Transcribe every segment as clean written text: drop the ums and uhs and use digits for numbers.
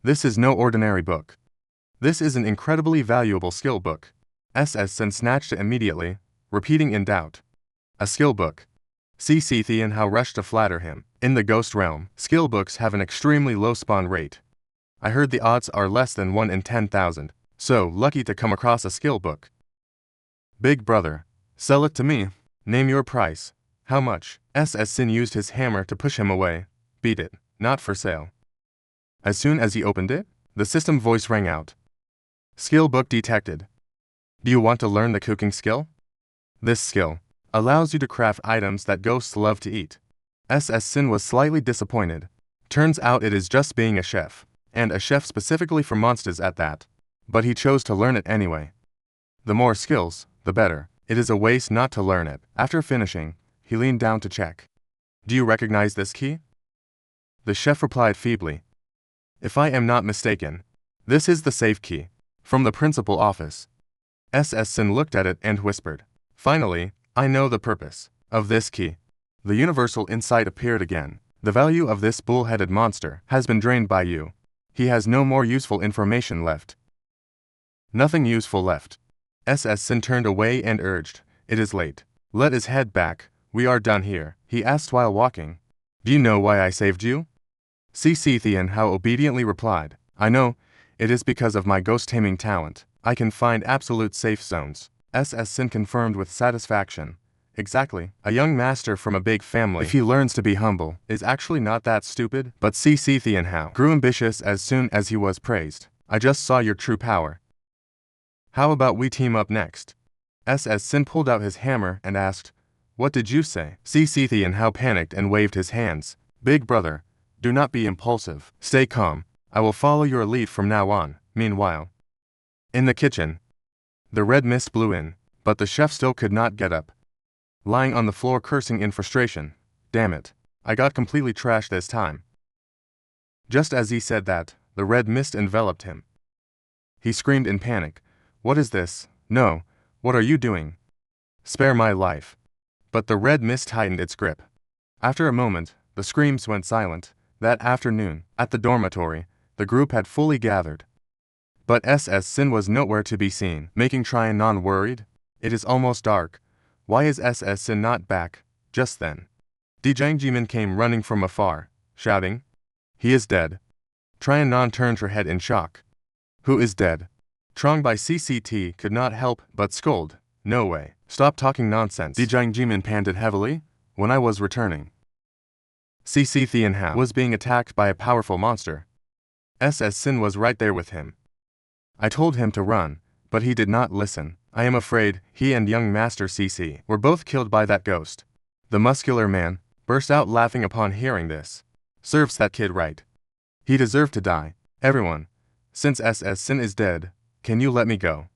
This is no ordinary book. This is an incredibly valuable skill book. Sin snatched it immediately, repeating in doubt. A skill book. CC Tianhao rushed to flatter him. In the ghost realm, skill books have an extremely low spawn rate. I heard the odds are less than 1 in 10,000, so lucky to come across a skill book. Big brother, sell it to me. Name your price. How much? Sin used his hammer to push him away. Beat it. Not for sale. As soon as he opened it, the system voice rang out. Skill book detected. Do you want to learn the cooking skill? This skill allows you to craft items that ghosts love to eat. Sin was slightly disappointed. Turns out it is just being a chef, and a chef specifically for monsters at that. But he chose to learn it anyway. The more skills, the better. It is a waste not to learn it. After finishing, he leaned down to check. Do you recognize this key? The chef replied feebly. If I am not mistaken, this is the safe key. From the principal office. Sin looked at it and whispered. Finally, I know the purpose of this key. The universal insight appeared again. The value of this bull-headed monster has been drained by you. He has no more useful information left. Nothing useful left. Sin turned away and urged, it is late. Let us head back. We are done here, he asked while walking. Do you know why I saved you? CC Tianhao obediently replied, I know, it is because of my ghost-taming talent. I can find absolute safe zones. Sin confirmed with satisfaction. Exactly, a young master from a big family, if he learns to be humble, is actually not that stupid. But CC Tianhao grew ambitious as soon as he was praised. I just saw your true power. How about we team up next? Sin pulled out his hammer and asked, what did you say? CC Tianhao panicked and waved his hands. Big brother, do not be impulsive. Stay calm. I will follow your lead from now on. Meanwhile, in the kitchen, the red mist blew in, but the chef still could not get up. Lying on the floor cursing in frustration. Damn it. I got completely trashed this time. Just as he said that, the red mist enveloped him. He screamed in panic. What is this? No, what are you doing? Spare my life. But the red mist tightened its grip. After a moment, the screams went silent. That afternoon, at the dormitory, the group had fully gathered. But Sin was nowhere to be seen, making Trianon worried. It is almost dark. Why is Sin not back? Just then, Jiang Jimin came running from afar, shouting, he is dead. Trianon turned her head in shock. Who is dead? Trong by CCT could not help but scold. No way. Stop talking nonsense. Jiang Jimin panted heavily. When I was returning, CC Tianhao was being attacked by a powerful monster. Sin was right there with him. I told him to run, but he did not listen. I am afraid he and young Master CC were both killed by that ghost. The muscular man burst out laughing upon hearing this. Serves that kid right. He deserved to die. Everyone, since Sin is dead, can you let me go?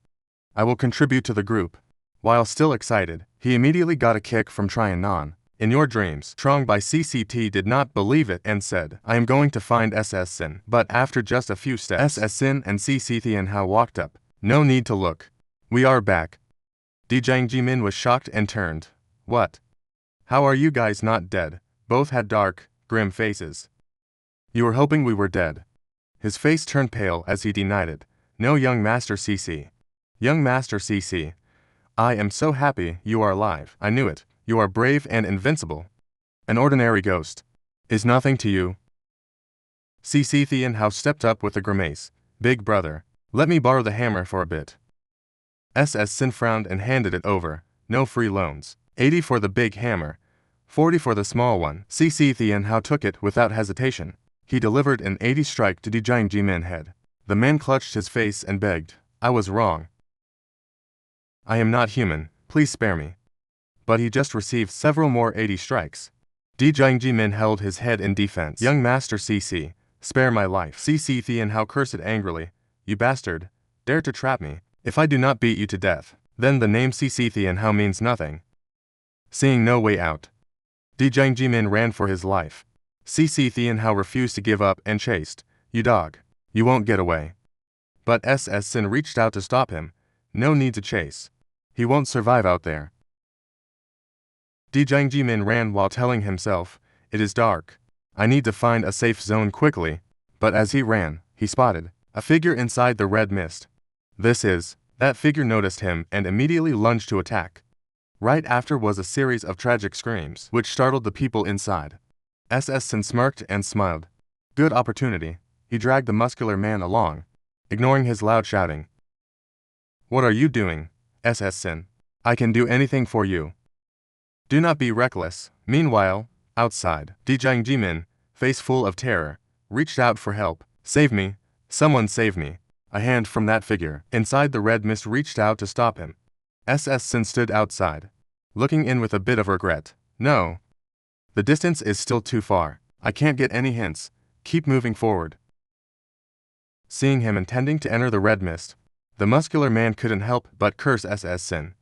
I will contribute to the group. While still excited, he immediately got a kick from Trianon. In your dreams, Trong by CCT did not believe it and said, I am going to find Sin. But after just a few steps, Sin and CC Tianhao walked up. No need to look. We are back. Jiang Jimin was shocked and turned. What? How are you guys not dead? Both had dark, grim faces. You were hoping we were dead. His face turned pale as he denied it. No, young Master CC. Young Master CC. I am so happy you are alive. I knew it. You are brave and invincible. An ordinary ghost is nothing to you. CC Tianhao stepped up with a grimace. Big brother, let me borrow the hammer for a bit. Sin frowned and handed it over. No free loans. 80 for the big hammer, 40 for the small one. CC Tianhao took it without hesitation. He delivered an 80 strike to Jiang Jimin head. The man clutched his face and begged, I was wrong. I am not human, please spare me. But he just received several more 80 strikes. Jiang Jimin held his head in defense. Young Master CC, spare my life. CC Tianhao cursed angrily. You bastard, dare to trap me. If I do not beat you to death, then the name CC Tianhao means nothing. Seeing no way out, Jiang Jimin ran for his life. CC Tianhao refused to give up and chased. You dog. You won't get away. But Sin reached out to stop him. No need to chase. He won't survive out there. Jiang Jimin ran while telling himself, it is dark. I need to find a safe zone quickly. But as he ran, he spotted a figure inside the red mist. That figure noticed him and immediately lunged to attack. Right after was a series of tragic screams, which startled the people inside. Sin smirked and smiled. Good opportunity. He dragged the muscular man along, ignoring his loud shouting. What are you doing, Sin? I can do anything for you. Do not be reckless. Meanwhile, outside, Jiang Jimin, face full of terror, reached out for help. Save me. Someone save me. A hand from that figure inside the red mist reached out to stop him. Sin stood outside, looking in with a bit of regret. No. The distance is still too far. I can't get any hints. Keep moving forward. Seeing him intending to enter the red mist, the muscular man couldn't help but curse Sin.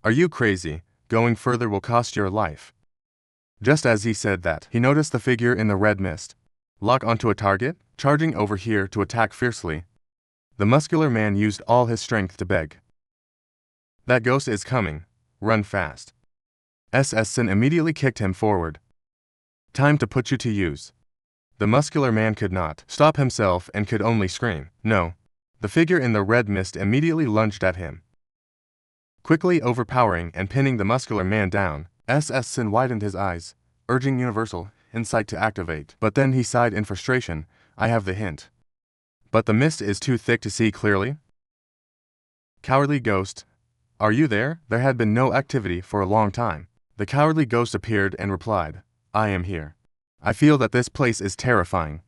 Are you crazy? Going further will cost your life. Just as he said that, he noticed the figure in the red mist lock onto a target, charging over here to attack fiercely. The muscular man used all his strength to beg. That ghost is coming. Run fast. Sin immediately kicked him forward. Time to put you to use. The muscular man could not stop himself and could only scream. No. The figure in the red mist immediately lunged at him, quickly overpowering and pinning the muscular man down. Sin widened his eyes, urging universal insight to activate. But then he sighed in frustration. I have the hint. But the mist is too thick to see clearly. Cowardly ghost. Are you there? There had been no activity for a long time. The cowardly ghost appeared and replied, I am here. I feel that this place is terrifying.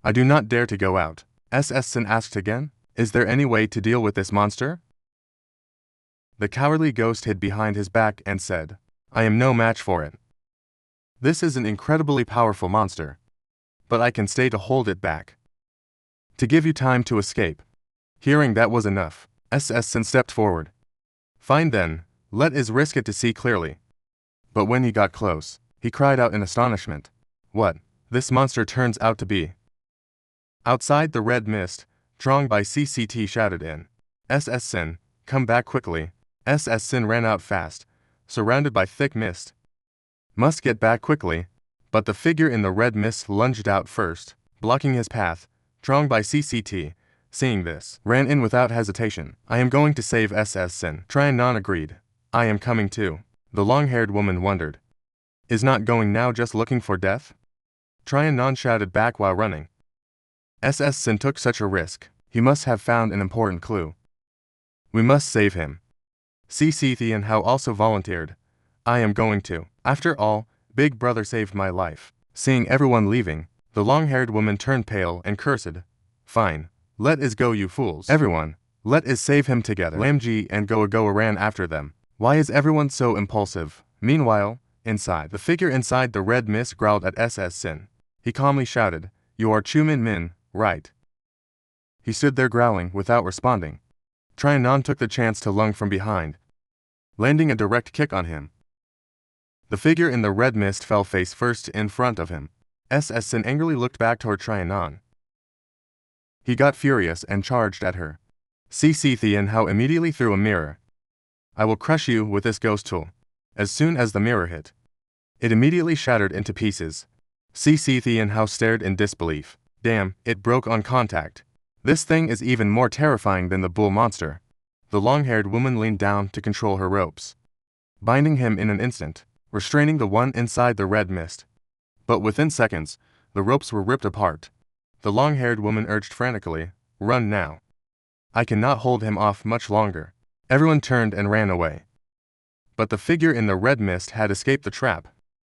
I do not dare to go out. Sin asked again, is there any way to deal with this monster? The cowardly ghost hid behind his back and said, I am no match for it. This is an incredibly powerful monster. But I can stay to hold it back. To give you time to escape. Hearing that was enough, Sin stepped forward. Fine then, let us risk it to see clearly. But when he got close, he cried out in astonishment. What this monster turns out to be. Outside the red mist, Trong by CCT shouted in. Sin, come back quickly. Sin ran out fast, surrounded by thick mist. Must get back quickly. But the figure in the red mist lunged out first, blocking his path. Trong by CCT, seeing this, ran in without hesitation. I am going to save Sin. Trianon agreed. I am coming too. The long-haired woman wondered. Is not going now just looking for death? Trianon shouted back while running. Sin took such a risk. He must have found an important clue. We must save him. CC and How also volunteered. I am going to. After all, Big Brother saved my life. Seeing everyone leaving, the long-haired woman turned pale and cursed. Fine. Let us go, you fools. Everyone, let us save him together. Lamji and Goa ran after them. Why is everyone so impulsive? Meanwhile, inside, the figure inside the red mist growled at Sin. He calmly shouted, You are Chumin Min, right? He stood there growling without responding. Trianon took the chance to lung from behind, landing a direct kick on him. The figure in the red mist fell face first in front of him. Sin angrily looked back toward Trianon. He got furious and charged at her. CC and How immediately threw a mirror. I will crush you with this ghost tool. As soon as the mirror hit, it immediately shattered into pieces. CC and How stared in disbelief. Damn, it broke on contact. This thing is even more terrifying than the bull monster. The long-haired woman leaned down to control her ropes, binding him in an instant, restraining the one inside the red mist. But within seconds, the ropes were ripped apart. The long-haired woman urged frantically, Run now. I cannot hold him off much longer. Everyone turned and ran away. But the figure in the red mist had escaped the trap.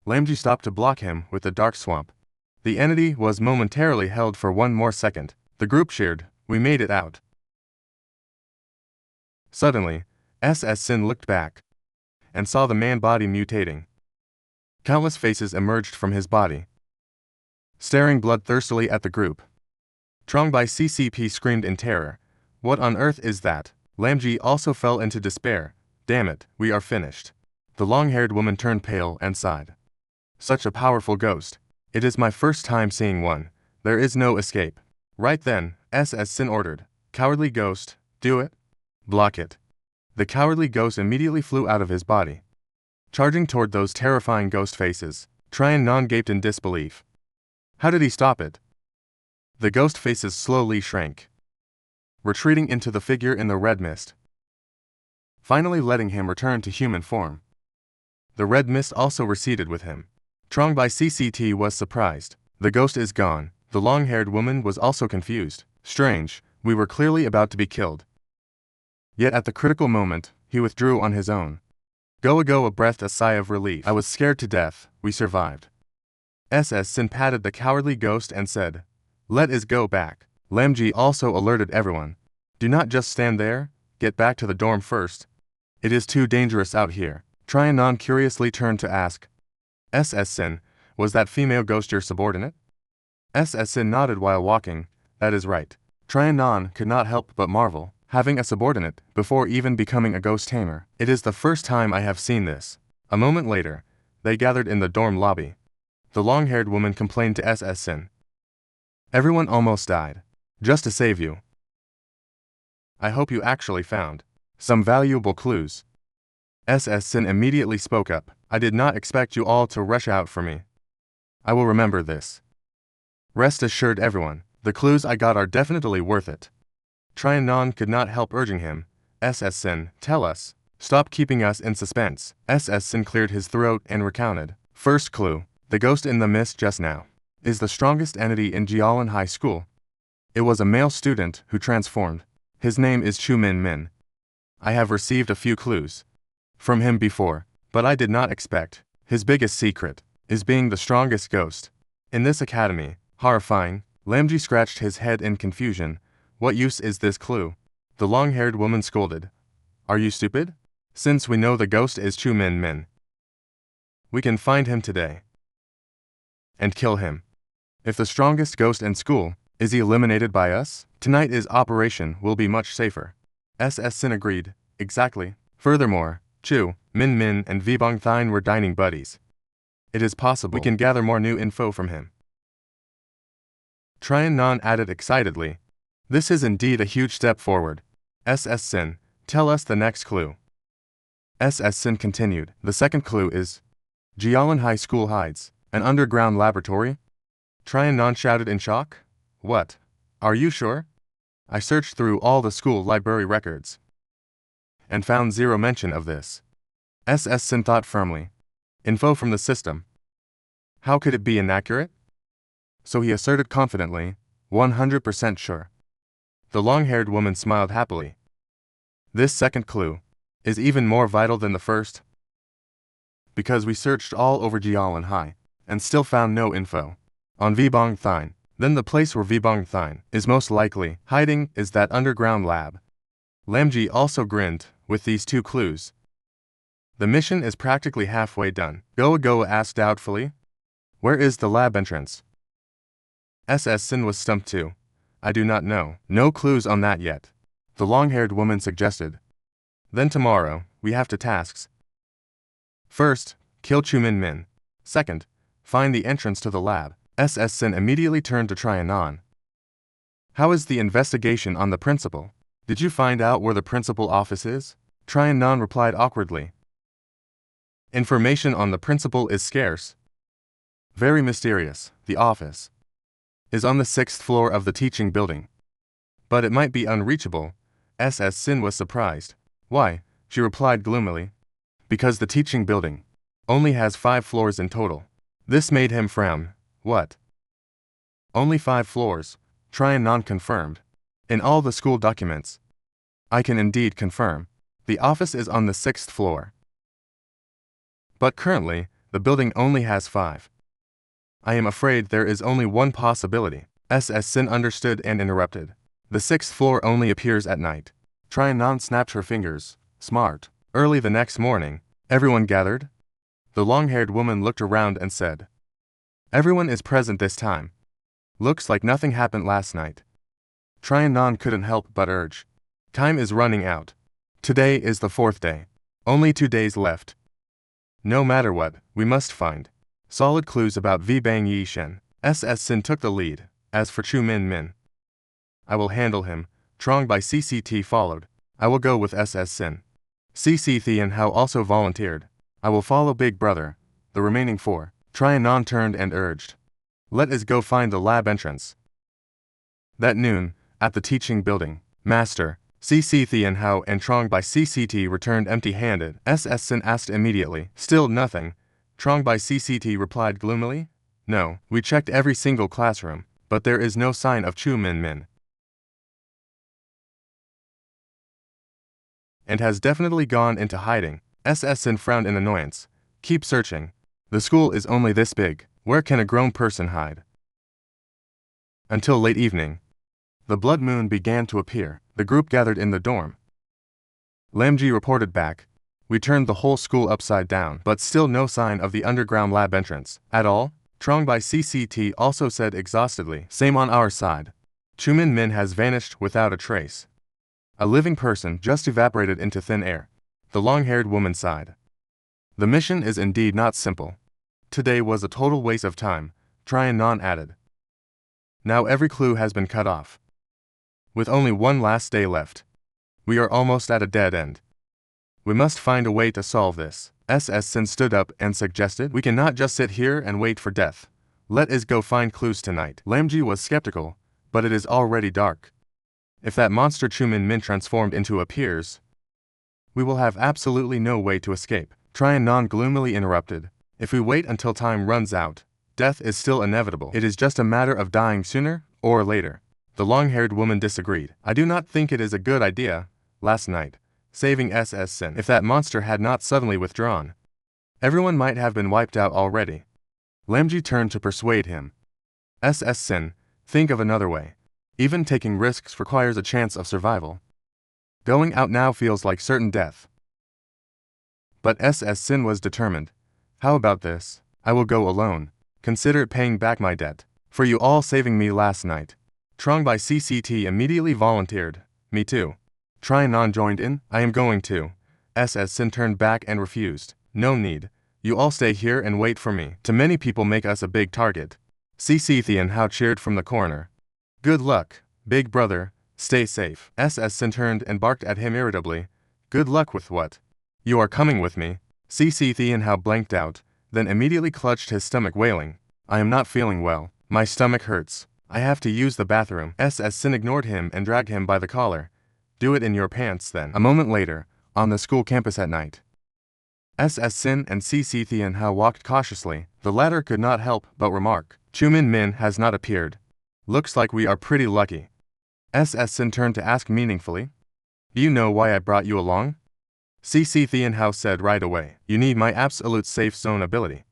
Lamji stopped to block him with the dark swamp. The entity was momentarily held for one more second. The group cheered, We made it out. Suddenly, Sin looked back and saw the man body mutating. Countless faces emerged from his body, staring bloodthirstily at the group. Trong by CCP screamed in terror. What on earth is that? Lamji also fell into despair. Damn it, we are finished. The long-haired woman turned pale and sighed. Such a powerful ghost. It is my first time seeing one. There is no escape. Right then, Sin ordered. Cowardly ghost, do it. Block it. The cowardly ghost immediately flew out of his body, charging toward those terrifying ghost faces. Trianon gaped in disbelief. How did he stop it? The ghost faces slowly shrank, retreating into the figure in the red mist, finally letting him return to human form. The red mist also receded with him. Trong by CCT was surprised. The ghost is gone. The long-haired woman was also confused. Strange, we were clearly about to be killed. Yet at the critical moment, he withdrew on his own. Goa breathed a sigh of relief. I was scared to death. We survived. SS Sin patted the cowardly ghost and said, "Let us go back." Lamji also alerted everyone. "Do not just stand there, get back to the dorm first. It is too dangerous out here." Trianon curiously turned to ask, SS Sin, was that female ghost your subordinate? SS Sin nodded while walking. That is right. Trianon could not help but marvel, having a subordinate before even becoming a ghost tamer. It is the first time I have seen this. A moment later, they gathered in the dorm lobby. The long-haired woman complained to SS Sin. Everyone almost died. Just to save you. I hope you actually found some valuable clues. SS Sin immediately spoke up. I did not expect you all to rush out for me. I will remember this. Rest assured everyone, the clues I got are definitely worth it. Trianon could not help urging him. SS Sin, tell us. Stop keeping us in suspense. SS Sin cleared his throat and recounted. First clue, the ghost in the mist just now is the strongest entity in Jialan High School. It was a male student who transformed. His name is Chu Min Min. I have received a few clues from him before, but I did not expect his biggest secret is being the strongest ghost in this academy. Horrifying. Lamji scratched his head in confusion. What use is this clue? The long-haired woman scolded. Are you stupid? Since we know the ghost is Chu Min Min, we can find him today and kill him. If the strongest ghost in school is eliminated by us, tonight's operation will be much safer. SS Sin agreed. Exactly. Furthermore, Chu Min Min and Vibong Thine were dining buddies. It is possible we can gather more new info from him. Trianon added excitedly. This is indeed a huge step forward. SS Sin, tell us the next clue. SS Sin continued. The second clue is Jialan High School hides an underground laboratory? Trianon shouted in shock. What? Are you sure? I searched through all the school library records and found zero mention of this. SS Sin thought firmly. Info from the system. How could it be inaccurate? So he asserted confidently, 100% sure. The long-haired woman smiled happily. This second clue is even more vital than the first, because we searched all over Jialan High and still found no info on Vibong Thine. Then the place where Vibong Thine is most likely hiding is that underground lab. Lamji also grinned with these two clues. The mission is practically halfway done. Goa asked doubtfully. Where is the lab entrance? SS Sin was stumped too. I do not know. No clues on that yet. The long-haired woman suggested. Then tomorrow, we have two tasks. First, kill Chu Min Min. Second, find the entrance to the lab. SS Sin immediately turned to Trianon. How is the investigation on the principal? Did you find out where the principal office is? Trianon replied awkwardly. Information on the principal is scarce. Very mysterious. The office is on the 6th floor of the teaching building. But it might be unreachable. SS Sin was surprised. Why? She replied gloomily. Because the teaching building only has 5 floors in total. This made him frown. What? Only 5 floors? Trianon confirmed. In all the school documents, I can indeed confirm. The office is on the 6th floor. But currently, the building only has 5. I am afraid there is only one possibility. SS Sin understood and interrupted. The 6th floor only appears at night. Trianon snapped her fingers. Smart. Early the next morning, everyone gathered. The long-haired woman looked around and said, everyone is present this time. Looks like nothing happened last night. Trianon couldn't help but urge. Time is running out. Today is the 4th day. Only 2 days left. No matter what, we must find solid clues about Vibang Yishen. SS Sin took the lead. As for Chu Min Min, I will handle him. Trong by CCT followed. I will go with SS Sin. CC Thian Hao also volunteered. I will follow Big Brother. The remaining 4. Trianon turned and urged. Let us go find the lab entrance. That noon, at the teaching building, Master, CC Thian Hao and Trong by CCT returned empty-handed. SS Sin asked immediately. Still nothing. Trong by CCT replied gloomily. No, we checked every single classroom, but there is no sign of Chu Min Min. And has definitely gone into hiding. SS Sin frowned in annoyance. Keep searching. The school is only this big. Where can a grown person hide? Until late evening. The blood moon began to appear. The group gathered in the dorm. Lamji reported back. We turned the whole school upside down, but still no sign of the underground lab entrance. At all? Trong by CCT also said exhaustedly. Same on our side. Chu Min Min has vanished without a trace. A living person just evaporated into thin air. The long-haired woman sighed. The mission is indeed not simple. Today was a total waste of time, Tryon Non added. Now every clue has been cut off. With only one last day left. We are almost at a dead end. We must find a way to solve this. SS Sin stood up and suggested. We cannot just sit here and wait for death. Let us go find clues tonight. Lamji was skeptical, but it is already dark. If that monster Chu Min Min transformed into appears, we will have absolutely no way to escape. Tryon Non gloomily interrupted. If we wait until time runs out, death is still inevitable. It is just a matter of dying sooner or later. The long-haired woman disagreed. I do not think it is a good idea. Last night, saving SS Sin. If that monster had not suddenly withdrawn, everyone might have been wiped out already. Lamji turned to persuade him. SS Sin, think of another way. Even taking risks requires a chance of survival. Going out now feels like certain death. But SS Sin was determined. How about this? I will go alone. Consider paying back my debt. For you all saving me last night. Trong by CCT immediately volunteered. Me too. Tryon Non joined in. I am going to. SS Sin turned back and refused. No need. You all stay here and wait for me. Too many people make us a big target. CC Thian Hao cheered from the corner. Good luck, big brother. Stay safe. SS Sin turned and barked at him irritably. Good luck with what? You are coming with me. CC Thian Hao blanked out, then immediately clutched his stomach wailing. I am not feeling well. My stomach hurts. I have to use the bathroom. SS Sin ignored him and dragged him by the collar. Do it in your pants then. A moment later, on the school campus at night. SS Sin and CC Thian Hao walked cautiously. The latter could not help but remark. Chu Min Min has not appeared. Looks like we are pretty lucky. SS Sin turned to ask meaningfully. Do you know why I brought you along? CC Thian Hao said right away. You need my absolute safe zone ability.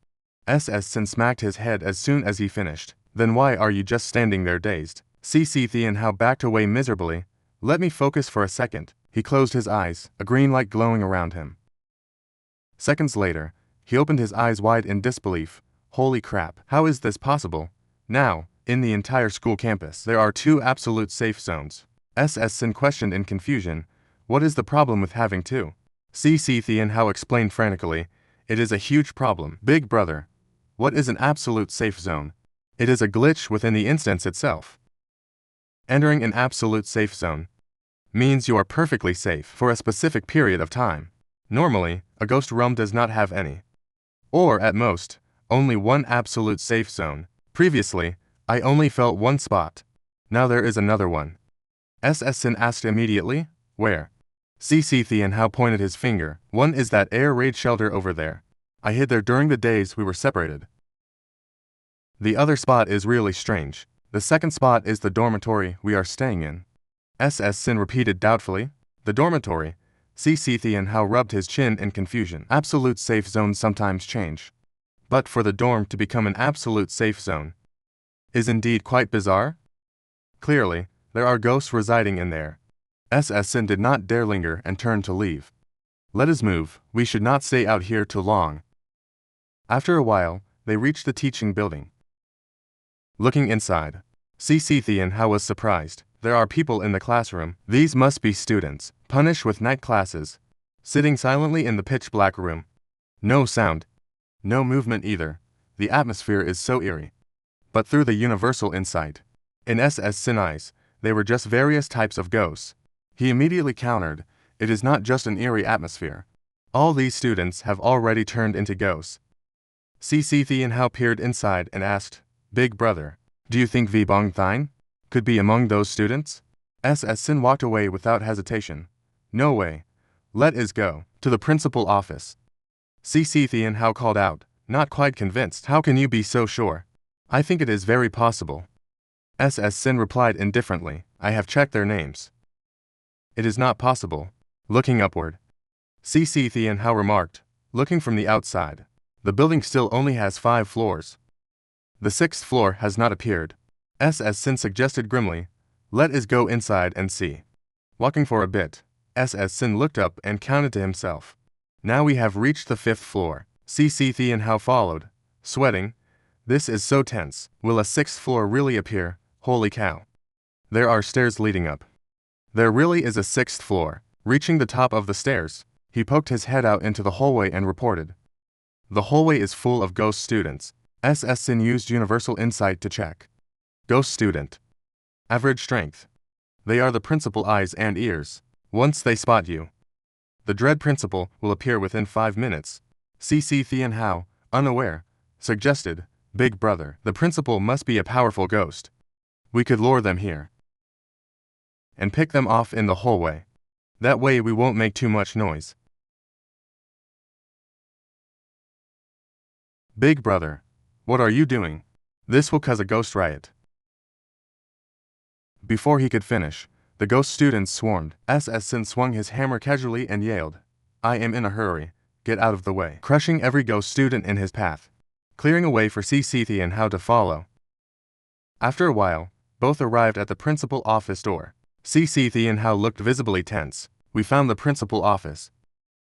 SS Sin smacked his head as soon as he finished. Then why are you just standing there dazed? CC Thian Hao backed away miserably. Let me focus for a second. He closed his eyes, a green light glowing around him. Seconds later, he opened his eyes wide in disbelief. Holy crap, how is this possible? Now, in the entire school campus, there are 2 absolute safe zones. SS Sin questioned in confusion. What is the problem with having 2? CC Thian Hao explained frantically. It is a huge problem. Big brother. What is an absolute safe zone? It is a glitch within the instance itself. Entering an absolute safe zone means you are perfectly safe for a specific period of time. Normally, a ghost realm does not have any. Or at most, only one absolute safe zone. Previously, I only felt one spot. Now there is another one. SS Sin asked immediately. Where? CC Thian Hao pointed his finger. One is that air raid shelter over there. I hid there during the days we were separated. The other spot is really strange. The second spot is the dormitory we are staying in. SS Sin repeated doubtfully. The dormitory. CC Thian Hao rubbed his chin in confusion. Absolute safe zones sometimes change. But for the dorm to become an absolute safe zone is indeed quite bizarre. Clearly, there are ghosts residing in there. SS Sin did not dare linger and turned to leave. Let us move, we should not stay out here too long. After a while, they reached the teaching building. Looking inside, CC Thian Hao was surprised. There are people in the classroom. These must be students, punished with night classes, sitting silently in the pitch-black room. No sound. No movement either. The atmosphere is so eerie. But through the universal insight, in SS Sin eyes, they were just various types of ghosts. He immediately countered, it is not just an eerie atmosphere. All these students have already turned into ghosts. CC Thian Hao peered inside and asked, Big brother, do you think Vi Bong Thine? Could be among those students? SS Sin walked away without hesitation. No way. Let us go. To the principal office. CC Thian Hao called out, not quite convinced. How can you be so sure? I think it is very possible. SS Sin replied indifferently, I have checked their names. It is not possible. Looking upward. CC Thian Hao remarked, looking from the outside. The building still only has 5 floors. The 6th floor has not appeared. SS Sin suggested grimly, let us go inside and see. Walking for a bit, SS Sin looked up and counted to himself. Now we have reached the 5th floor. CC Thian Hao followed, sweating. This is so tense. Will a 6th floor really appear? Holy cow. There are stairs leading up. There really is a 6th floor. Reaching the top of the stairs, he poked his head out into the hallway and reported. The hallway is full of ghost students. SS Sin used universal insight to check. Ghost student. Average strength. They are the principal eyes and ears. Once they spot you, the dread principal will appear within 5 minutes. CC Thian Hao, unaware, suggested, Big brother, the principal must be a powerful ghost. We could lure them here and pick them off in the hallway. That way we won't make too much noise. Big brother, what are you doing? This will cause a ghost riot. Before he could finish, the ghost students swarmed. SS Sin swung his hammer casually and yelled, I am in a hurry, get out of the way, crushing every ghost student in his path, clearing a way for CC Thian Hao to follow. After a while, both arrived at the principal office door. CC Thian Hao looked visibly tense. We found the principal office.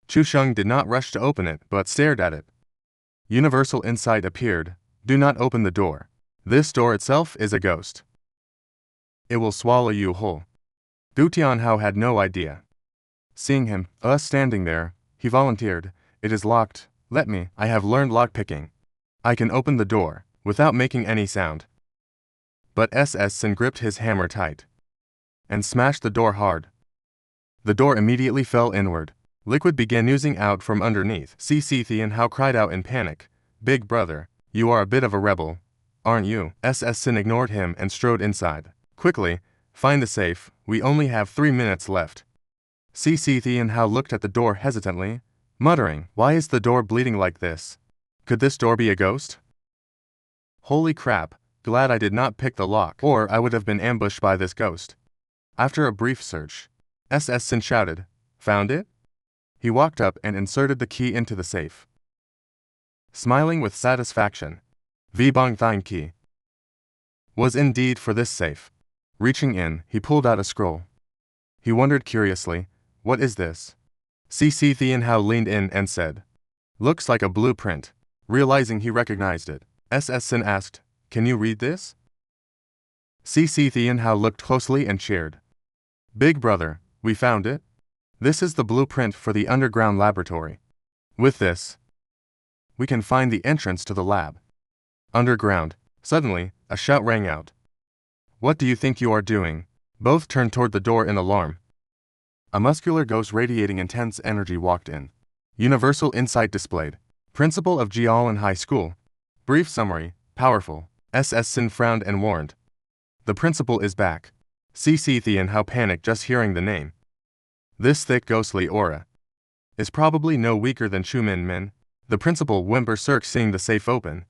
Chu Sheng did not rush to open it but stared at it. Universal insight appeared. Do not open the door. This door itself is a ghost. It will swallow you whole. Du Tianhao had no idea. Seeing him, standing there, he volunteered, it is locked, let me, I have learned lockpicking. I can open the door, without making any sound. But SS Sin gripped his hammer tight and smashed the door hard. The door immediately fell inward. Liquid began oozing out from underneath. CC Thian Hao cried out in panic, Big brother, you are a bit of a rebel, aren't you? SS Sin ignored him and strode inside. Quickly, find the safe, we only have 3 minutes left. CC Thian Hao looked at the door hesitantly, muttering, why is the door bleeding like this? Could this door be a ghost? Holy crap, glad I did not pick the lock, or I would have been ambushed by this ghost. After a brief search, SS Sin shouted, found it? He walked up and inserted the key into the safe. Smiling with satisfaction, Vbong Thine key was indeed for this safe. Reaching in, he pulled out a scroll. He wondered curiously, what is this? CC Thian Hao leaned in and said, looks like a blueprint. Realizing he recognized it, SS Sin asked, can you read this? CC Thian Hao looked closely and cheered. Big brother, we found it. This is the blueprint for the underground laboratory. With this, we can find the entrance to the lab. Underground. Suddenly, a shout rang out. What do you think you are doing? Both turned toward the door in alarm. A muscular ghost radiating intense energy walked in. Universal insight displayed. Principal of Jialan High School. Brief summary, powerful. SS Sin frowned and warned. The principal is back. CC Thian Hao panicked just hearing the name. This thick ghostly aura is probably no weaker than Chu Min Min. The principal went berserk seeing the safe open.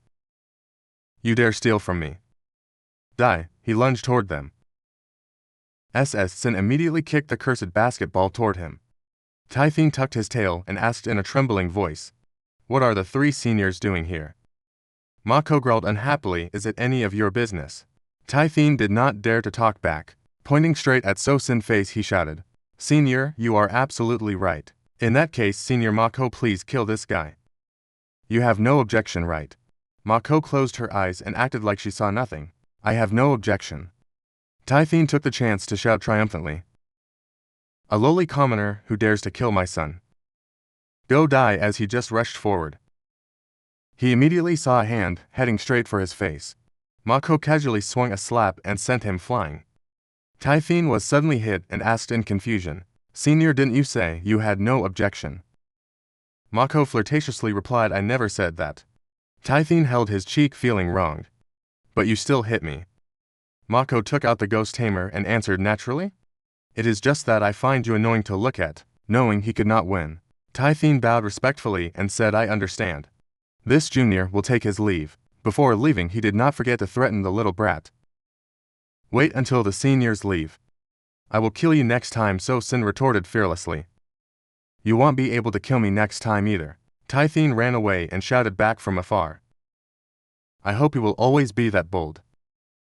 You dare steal from me? Die, he lunged toward them. SS Sin immediately kicked the cursed basketball toward him. Typhine tucked his tail and asked in a trembling voice, what are the 3 seniors doing here? Mako growled unhappily, is it any of your business? Typhine did not dare to talk back. Pointing straight at So Sin's face he shouted, Senior, you are absolutely right. In that case, Senior Mako, please kill this guy. You have no objection, right? Mako closed her eyes and acted like she saw nothing. I have no objection. Typhine took the chance to shout triumphantly. A lowly commoner who dares to kill my son. Go die, as he just rushed forward. He immediately saw a hand heading straight for his face. Mako casually swung a slap and sent him flying. Typhine was suddenly hit and asked in confusion, Senior, didn't you say you had no objection? Mako flirtatiously replied, I never said that. Typhine held his cheek feeling wronged. But you still hit me. Mako took out the ghost tamer and answered naturally. It is just that I find you annoying to look at. Knowing he could not win, Typhine bowed respectfully and said, I understand. This junior will take his leave. Before leaving, he did not forget to threaten the little brat. Wait until the seniors leave. I will kill you next time, So Sin retorted fearlessly. You won't be able to kill me next time either. Typhine ran away and shouted back from afar. I hope you will always be that bold.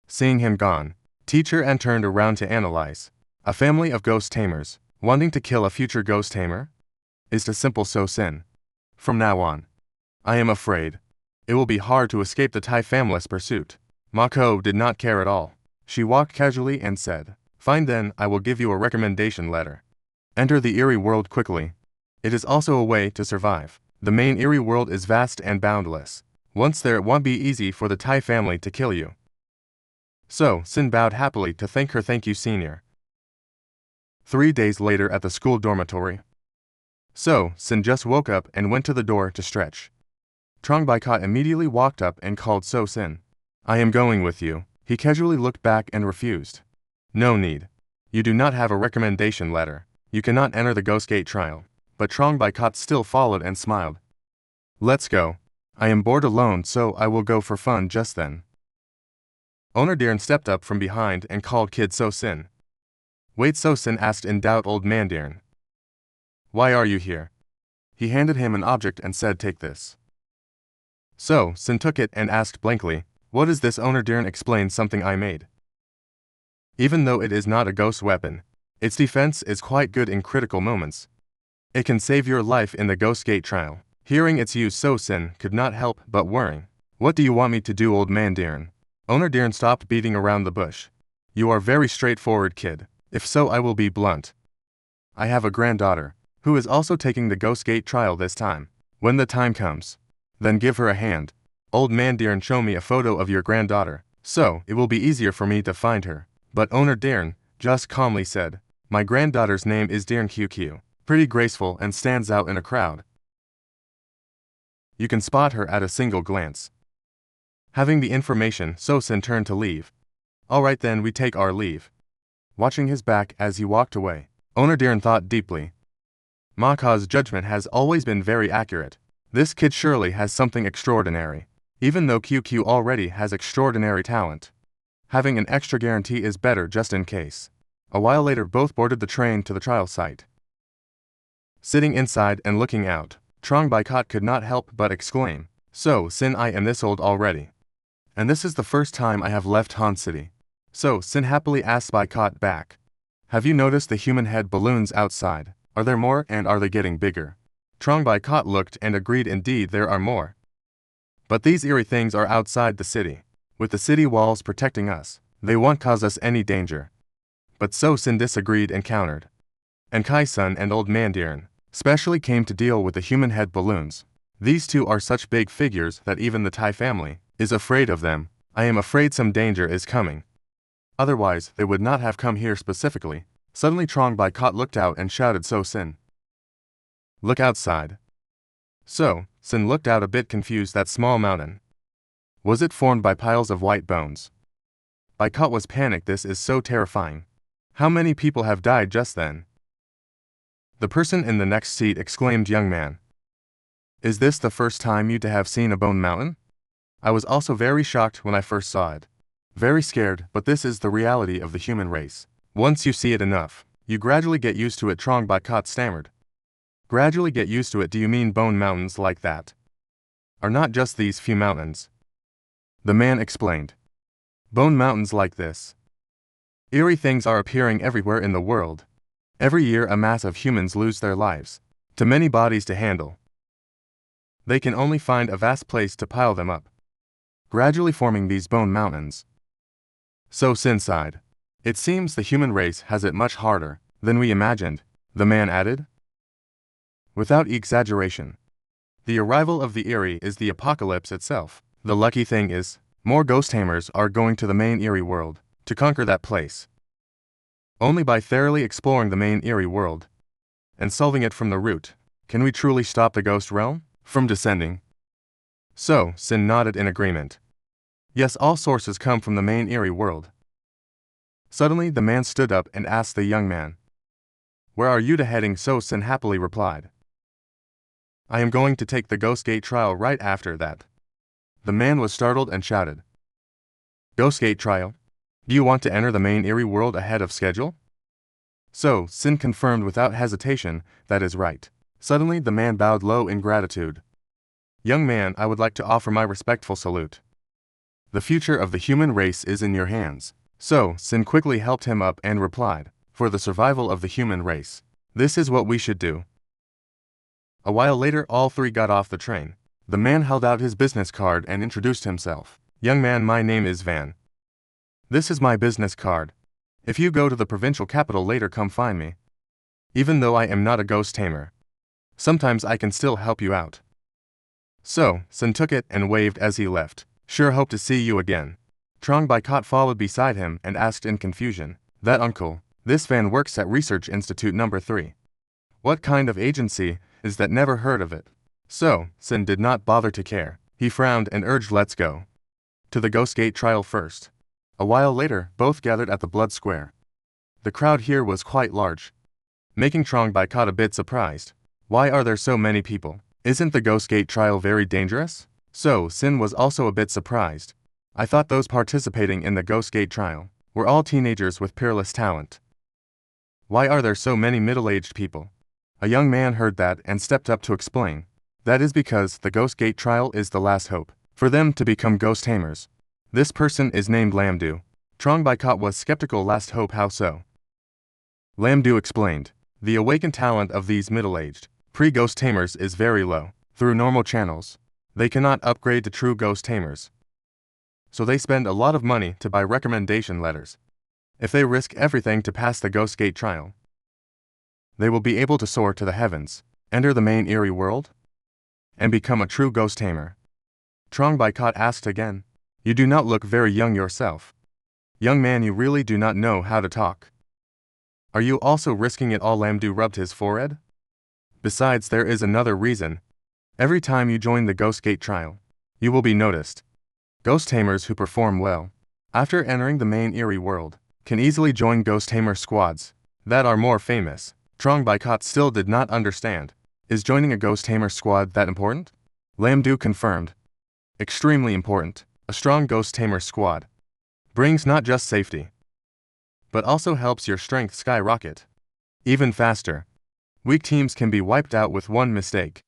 Seeing him gone, Teacher N turned around to analyze. A family of ghost tamers, wanting to kill a future ghost tamer? Is too simple, So Sin. From now on, I am afraid it will be hard to escape the Tai family's pursuit. Mako did not care at all. She walked casually and said, Fine then, I will give you a recommendation letter. Enter the eerie world quickly. It is also a way to survive. The main eerie world is vast and boundless. Once there, it won't be easy for the Tai family to kill you. So Sin bowed happily to thank her. Thank you, senior. 3 days later at the school dormitory. So Sin just woke up and went to the door to stretch. Trongbaikat immediately walked up and called So Sin. I am going with you. He casually looked back and refused. No need. You do not have a recommendation letter. You cannot enter the Ghost Gate trial. But Trongbaikat still followed and smiled. Let's go. I am bored alone, so I will go for fun just then. Owner Diran stepped up from behind and called Kid So Sin. Wait, So Sin asked in doubt. Old man Diran. Why are you here? He handed him an object and said, Take this. So Sin took it and asked blankly, What is this? Owner Diran explained, Something I made. Even though it is not a ghost weapon, its defense is quite good in critical moments. It can save your life in the Ghost Gate trial. Hearing its use, So Sin could not help but worrying. What do you want me to do, old man Diran? Owner Diran stopped beating around the bush. You are very straightforward, kid. If so, I will be blunt. I have a granddaughter, who is also taking the Ghost Gate trial this time. When the time comes, then give her a hand. Old man Diran, show me a photo of your granddaughter, so it will be easier for me to find her. But Owner Diran just calmly said, My granddaughter's name is Diran QQ. Pretty graceful and stands out in a crowd. You can spot her at a single glance. Having the information, So Sin turned to leave. All right then, we take our leave. Watching his back as he walked away, Owner Diran thought deeply. Mako's judgment has always been very accurate. This kid surely has something extraordinary. Even though QQ already has extraordinary talent, having an extra guarantee is better just in case. A while later, both boarded the train to the trial site. Sitting inside and looking out, Trongbaikat could not help but exclaim, So Sin, I am this old already. And this is the first time I have left Han City. So Sin happily asked Baikat back. Have you noticed the human head balloons outside? Are there more, and are they getting bigger? Trongbaikat looked and agreed, indeed there are more. But these eerie things are outside the city. With the city walls protecting us, they won't cause us any danger. But So Sin disagreed and countered. And Kai-sun and Old Man Diran specially came to deal with the human head balloons. These two are such big figures that even the Tai family is afraid of them. I am afraid some danger is coming. Otherwise, they would not have come here specifically. Suddenly Trongbaikat looked out and shouted, So Sin, look outside. So Sin looked out, a bit confused. That small mountain, was it formed by piles of white bones? Baikat was panicked. This is so terrifying. How many people have died just then? The person in the next seat exclaimed, Young man, is this the first time you to have seen a bone mountain? I was also very shocked when I first saw it. Very scared, but this is the reality of the human race. Once you see it enough, you gradually get used to it. Trongbaikat stammered. Gradually get used to it? Do you mean bone mountains like that? Are not just these few mountains? The man explained. Bone mountains like this. Eerie things are appearing everywhere in the world. Every year a mass of humans lose their lives. Too many bodies to handle. They can only find a vast place to pile them up, gradually forming these bone mountains. So Sin sighed. It seems the human race has it much harder than we imagined, the man added. Without exaggeration, the arrival of the Eerie is the apocalypse itself. The lucky thing is, more ghost tamers are going to the main Eerie world to conquer that place. Only by thoroughly exploring the main Eerie world and solving it from the root can we truly stop the ghost realm from descending. So Sin nodded in agreement. Yes, all sources come from the main Eerie world. Suddenly the man stood up and asked the young man, "Where are you heading?" So Sin happily replied, "I am going to take the Ghost Gate trial right after that." The man was startled and shouted, "Ghost Gate trial? Do you want to enter the main eerie world ahead of schedule?" So Sin confirmed without hesitation, "That is right." Suddenly the man bowed low in gratitude. "Young man, I would like to offer my respectful salute. The future of the human race is in your hands." So Sin quickly helped him up and replied, "For the survival of the human race, this is what we should do." A while later all three got off the train. The man held out his business card and introduced himself. "Young man, my name is Van. This is my business card. If you go to the provincial capital later, come find me. Even though I am not a ghost tamer, sometimes I can still help you out." So Sin took it and waved as he left. "Sure hope to see you again." Trong Baikat followed beside him and asked in confusion, "That uncle, this Van works at Research Institute number 3. What kind of agency is that? Never heard of it." So Sin did not bother to care. He frowned and urged, "Let's go to the Ghost Gate trial first." A while later, both gathered at the Blood Square. The crowd here was quite large, making Trong Baikat a bit surprised. Why are there so many people? Isn't the Ghost Gate trial very dangerous? So Sin was also a bit surprised. "I thought those participating in the Ghost Gate trial were all teenagers with peerless talent. Why are there so many middle-aged people?" A young man heard that and stepped up to explain. "That is because the Ghost Gate trial is the last hope for them to become ghost tamers. This person is named Lamdu." Trong Baikat was skeptical. "Last hope? How so?" Lamdu explained, "The awakened talent of these middle-aged pre-ghost tamers is very low. Through normal channels, they cannot upgrade to true ghost tamers. So they spend a lot of money to buy recommendation letters. If they risk everything to pass the Ghost Gate trial, they will be able to soar to the heavens, enter the main eerie world, and become a true ghost tamer." Trong Baikat asked again, "You do not look very young yourself. Young man, you really do not know how to talk. Are you also risking it all?" Lamdu rubbed his forehead. "Besides, there is another reason. Every time you join the Ghost Gate trial, you will be noticed. Ghost tamers who perform well after entering the main eerie world can easily join ghost tamer squads that are more famous." Trong Baikat still did not understand. "Is joining a ghost tamer squad that important?" Lamdu confirmed. "Extremely important. A strong ghost tamer squad brings not just safety, but also helps your strength skyrocket even faster. Weak teams can be wiped out with one mistake."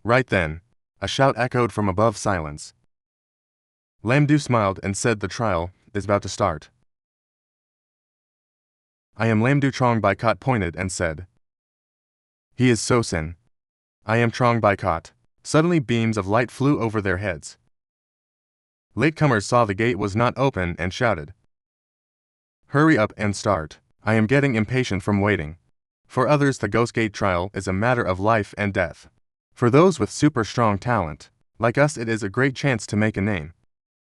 Right then, a shout echoed from above silence. Lamdu smiled and said, "The trial is about to start." "I am Lamdu." Trong Baikat pointed and said, "He is So Sin." "I am Trong Baikat." Suddenly beams of light flew over their heads. Latecomers saw the gate was not open and shouted, "Hurry up and start. I am getting impatient from waiting." For others, the Ghost Gate trial is a matter of life and death. For those with super strong talent, like us, it is a great chance to make a name.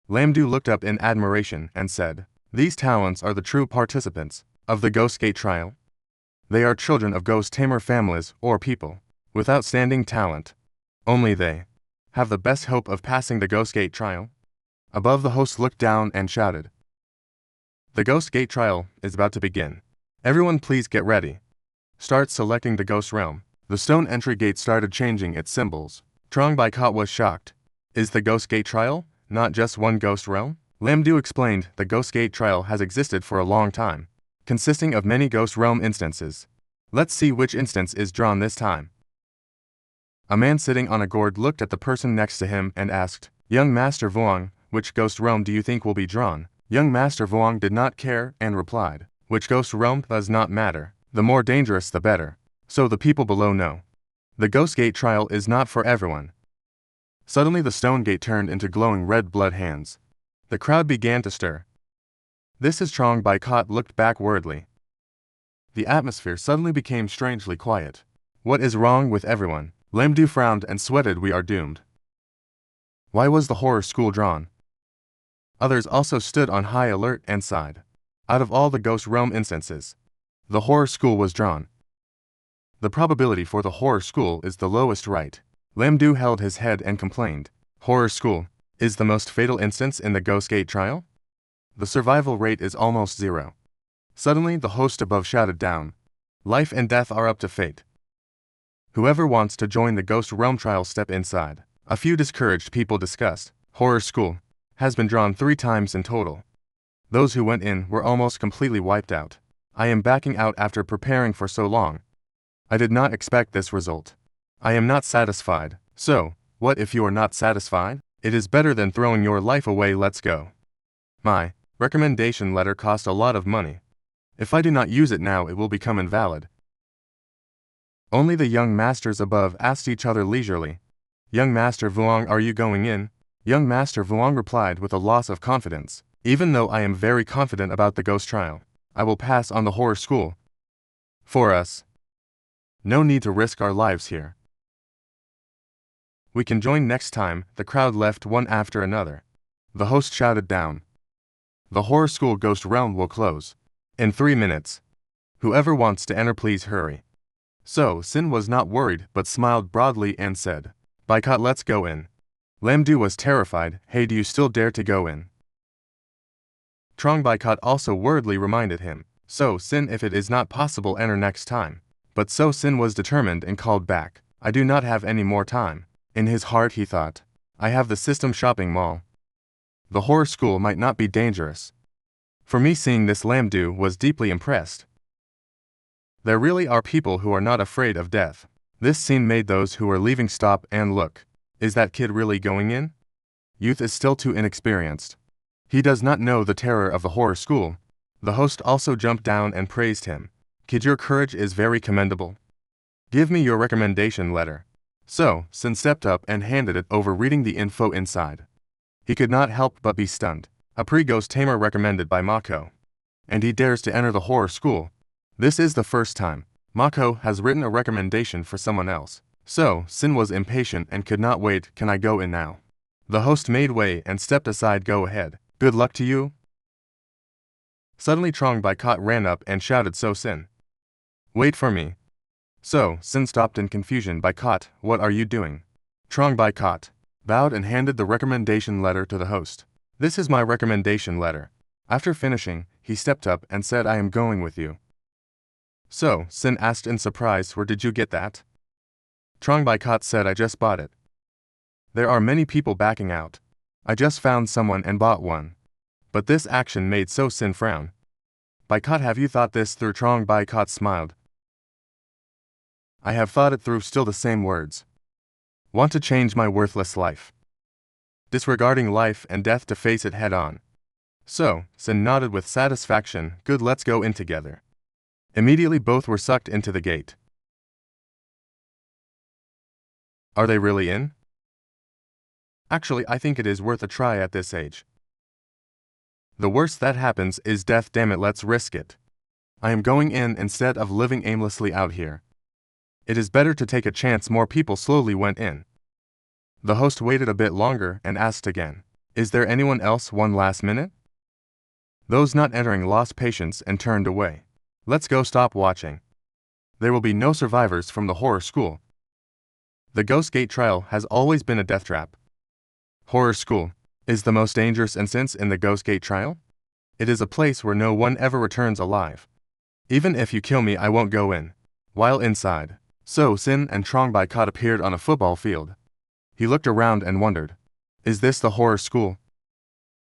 Lamdu looked up in admiration and said, "These talents are the true participants of the Ghost Gate trial. They are children of ghost tamer families or people with outstanding talent. Only they have the best hope of passing the Ghost Gate trial." Above, the host looked down and shouted, "The Ghost Gate trial is about to begin. Everyone please get ready. Start selecting the Ghost Realm." The stone entry gate started changing its symbols. Trong Baikat was shocked. "Is the Ghost Gate trial not just one ghost realm?" Lamdu explained, "The Ghost Gate trial has existed for a long time, consisting of many ghost realm instances. Let's see which instance is drawn this time." A man sitting on a gourd looked at the person next to him and asked, "Young Master Vuong, which ghost realm do you think will be drawn?" Young Master Vuong did not care and replied, "Which ghost realm does not matter. The more dangerous the better, so the people below know. The Ghost Gate trial is not for everyone." Suddenly the stone gate turned into glowing red blood hands. The crowd began to stir. This is Trong Baikat looked back worriedly. The atmosphere suddenly became strangely quiet. "What is wrong with everyone?" Lamdu frowned and sweated. "We are doomed." Why was the horror school drawn? Others also stood on high alert and sighed. Out of all the ghost realm instances, the horror school was drawn. The probability for the horror school is the lowest, right? Lamdu held his head and complained, "Horror school is the most fatal instance in the Ghost Gate trial? The survival rate is almost zero. Suddenly, the host above shouted down, "Life and death are up to fate. Whoever wants to join the Ghost Realm trial, step inside." A few discouraged people discussed. Horror school has been drawn 3 times in total. Those who went in were almost completely wiped out. I am backing out after preparing for so long. I did not expect this result. I am not satisfied. So, what if you are not satisfied? It is better than throwing your life away. Let's go. My recommendation letter cost a lot of money. If I do not use it now, it will become invalid. Only the young masters above asked each other leisurely, "Young Master Vuong, are you going in?" Young Master Vuong replied with a loss of confidence, "Even though I am very confident about the ghost trial, I will pass on the horror school. For us, no need to risk our lives here. We can join next time." The crowd left one after another. The host shouted down, "The horror school Ghost Realm will close in 3 minutes. Whoever wants to enter, please hurry." So Sin was not worried but smiled broadly and said, "Boycott, let's go in." Lamdu was terrified. "Hey, do you still dare to go in?" Trong Boycott also worriedly reminded him, "So Sin, if it is not possible, enter next time." But So Sin was determined and called back, "I do not have any more time." In his heart he thought, "I have the system shopping mall. The horror school might not be dangerous." For me, seeing this, Lamdu was deeply impressed. There really are people who are not afraid of death. This scene made those who were leaving stop and look. Is that kid really going in? Youth is still too inexperienced. He does not know the terror of the horror school. The host also jumped down and praised him. "Kid, your courage is very commendable. Give me your recommendation letter." So Sin stepped up and handed it over, reading the info inside. He could not help but be stunned. A pre-ghost tamer recommended by Mako. And he dares to enter the horror school. This is the first time Mako has written a recommendation for someone else. So Sin was impatient and could not wait. "Can I go in now?" The host made way and stepped aside. "Go ahead. Good luck to you." Suddenly Trong Boycott ran up and shouted, "So Sin, wait for me." So Sin stopped in confusion. "Boycott, what are you doing?" Trong Boycott bowed and handed the recommendation letter to the host. "This is my recommendation letter." After finishing, he stepped up and said, "I am going with you." So Sin asked in surprise, "Where did you get that?" Trong Boycott said, "I just bought it." There are many people backing out. I just found someone and bought one. But this action made So Sin frown. "Boycott, have you thought this through?" Trong Boycott smiled. "I have thought it through." Still the same words. "Want to change my worthless life, disregarding life and death to face it head on." So Sin nodded with satisfaction. "Good, let's go in together." Immediately both were sucked into the gate. Are they really in? Actually, I think it is worth a try at this age. The worst that happens is death. Damn it, let's risk it. I am going in instead of living aimlessly out here. It is better to take a chance. More people slowly went in. The host waited a bit longer and asked again, "Is there anyone else?" One last minute. Those not entering lost patience and turned away. "Let's go, stop watching. There will be no survivors from the horror school. The Ghost Gate trial has always been a death trap. Horror school is the most dangerous instance in the Ghost Gate trial. It is a place where no one ever returns alive. Even if you kill me, I won't go in." While inside, So Sin and Trong Boycott appeared on a football field. He looked around and wondered, "Is this the horror school?"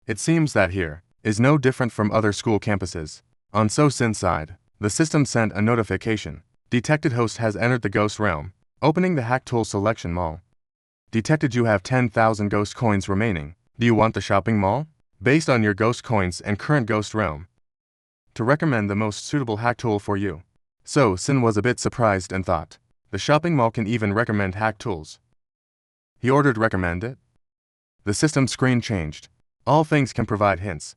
It seems that here is no different from other school campuses. On So Sin's side, the system sent a notification. Detected host has entered the Ghost Realm, opening the Hack Tool Selection Mall. Detected, you have 10,000 ghost coins remaining. Do you want the shopping mall? Based on your ghost coins and current Ghost Realm, to recommend the most suitable hack tool for you. So Sin was a bit surprised and thought, the shopping mall can even recommend hack tools. He ordered recommend it. The system screen changed. All things can provide hints.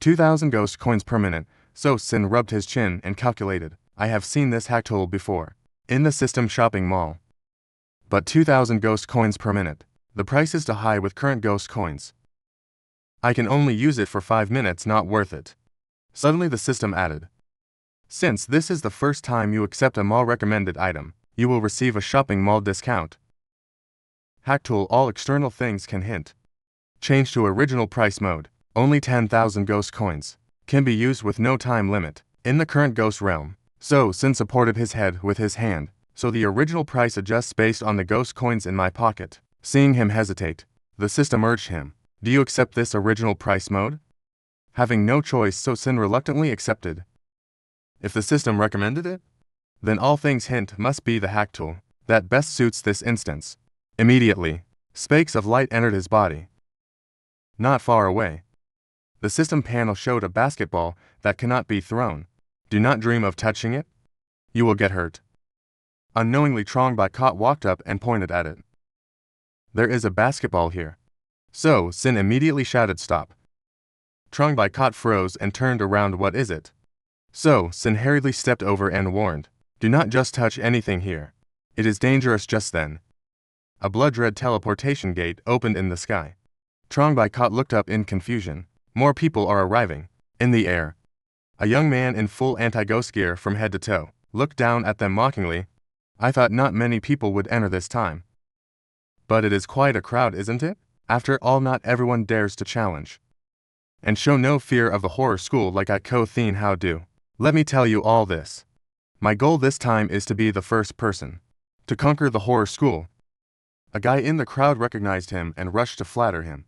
2,000 ghost coins per minute. So Sin rubbed his chin and calculated, I have seen this hack tool before, in the system shopping mall. But 2,000 ghost coins per minute. The price is too high with current ghost coins. I can only use it for 5 minutes, not worth it. Suddenly the system added, since this is the first time you accept a mall recommended item, you will receive a shopping mall discount. Hack tool, all external things can hint. Change to original price mode. Only 10,000 ghost coins. Can be used with no time limit. In the current ghost realm. So, Sin supported his head with his hand, so the original price adjusts based on the ghost coins in my pocket. Seeing him hesitate, the system urged him, do you accept this original price mode? Having no choice, so Sin reluctantly accepted. If the system recommended it, then all things hint must be the hack tool that best suits this instance. Immediately, spakes of light entered his body. Not far away, the system panel showed a basketball that cannot be thrown. Do not dream of touching it. You will get hurt. Unknowingly, Trong Bai Kot walked up and pointed at it. There is a basketball here. So, Sin immediately shouted stop. Trong Bai Kot froze and turned around. What is it? So, Sin hurriedly stepped over and warned, do not just touch anything here. It is dangerous. Just then, a blood-red teleportation gate opened in the sky. Trong Bai Kot looked up in confusion. More people are arriving. In the air, a young man in full anti-ghost gear from head to toe looked down at them mockingly. I thought not many people would enter this time. But it is quite a crowd, isn't it? After all, not everyone dares to challenge and show no fear of the horror school like I Ko Thin How do. Let me tell you all this. My goal this time is to be the first person to conquer the horror school. A guy in the crowd recognized him and rushed to flatter him.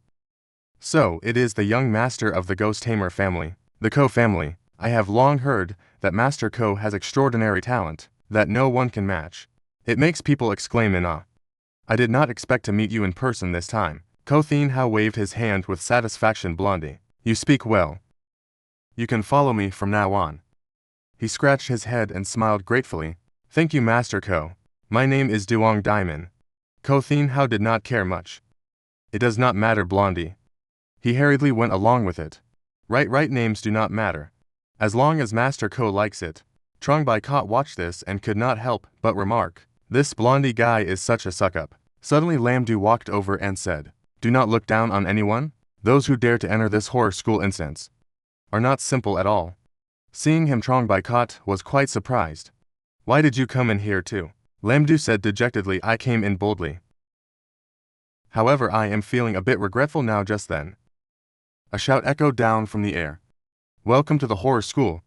So, it is the young master of the Ghost Tamer family, the Ko family. I have long heard that Master Ko has extraordinary talent that no one can match. It makes people exclaim in awe. I did not expect to meet you in person this time. Ko Thin How waved his hand with satisfaction. Blondie, you speak well. You can follow me from now on. He scratched his head and smiled gratefully. Thank you, Master Ko. My name is Duong Diamond. Ko Thin How did not care much. It does not matter, Blondie. He hurriedly went along with it. Right, names do not matter. As long as Master Ko likes it. Trong Bai Kot watched this and could not help but remark, this Blondie guy is such a suck-up. Suddenly Lam Du walked over and said, do not look down on anyone. Those who dare to enter this horror school instance are not simple at all. Seeing him, Trong Bai Kot was quite surprised. Why did you come in here too? Lam Du said dejectedly. I came in boldly. However, I am feeling a bit regretful now. Just then, a shout echoed down from the air. Welcome to the horror school.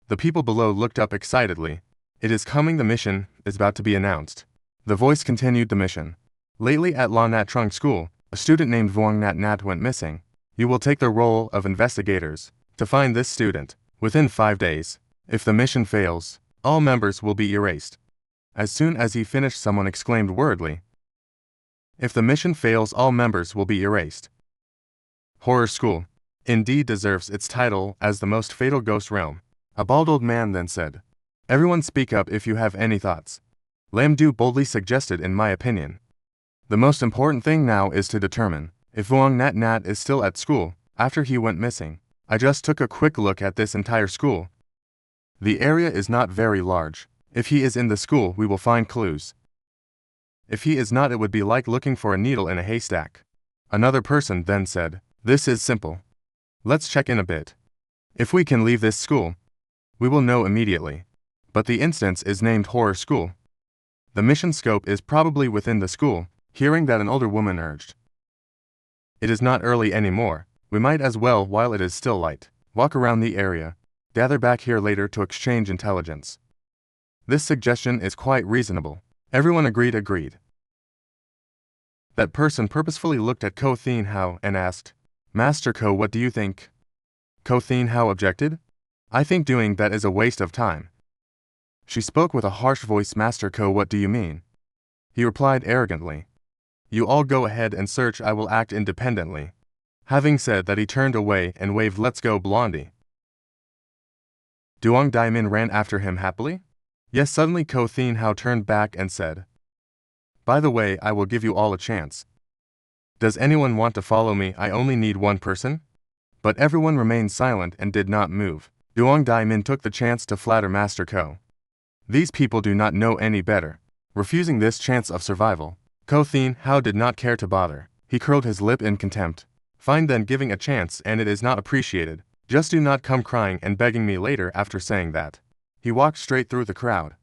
The people below looked up excitedly. It is coming. The mission is about to be announced. The voice continued. The mission. Lately at La Nat Trung School, a student named Vuong Nat Nat went missing. You will take the role of investigators to find this student within 5 days. If the mission fails, all members will be erased. As soon as he finished, someone exclaimed worriedly, if the mission fails, all members will be erased. Horror School indeed deserves its title as the most fatal ghost realm. A bald old man then said, everyone speak up if you have any thoughts. Lam Du boldly suggested, in my opinion, the most important thing now is to determine if Vuong Nat Nat is still at school after he went missing. I just took a quick look at this entire school. The area is not very large. If he is in the school, we will find clues. If he is not, it would be like looking for a needle in a haystack. Another person then said, this is simple. Let's check in a bit. If we can leave this school, we will know immediately. But the instance is named Horror School. The mission scope is probably within the school. Hearing that, an older woman urged, it is not early anymore. We might as well, while it is still light, walk around the area, gather back here later to exchange intelligence. This suggestion is quite reasonable. Everyone agreed. That person purposefully looked at Ko Thin How and asked, Master Ko, what do you think? Ko Thin How objected. I think doing that is a waste of time. She spoke with a harsh voice. Master Ko, what do you mean? He replied arrogantly. You all go ahead and search, I will act independently. Having said that, he turned away and waved, let's go, Blondie. Duong Diamond ran after him happily. Yes, suddenly Ko Thin How turned back and said, by the way, I will give you all a chance. Does anyone want to follow me? I only need one person. But everyone remained silent and did not move. Duong Diamond took the chance to flatter Master Ko. These people do not know any better. Refusing this chance of survival, Ko Thin How did not care to bother. He curled his lip in contempt. Fine then, giving a chance and it is not appreciated. Just do not come crying and begging me later. After saying that, he walked straight through the crowd.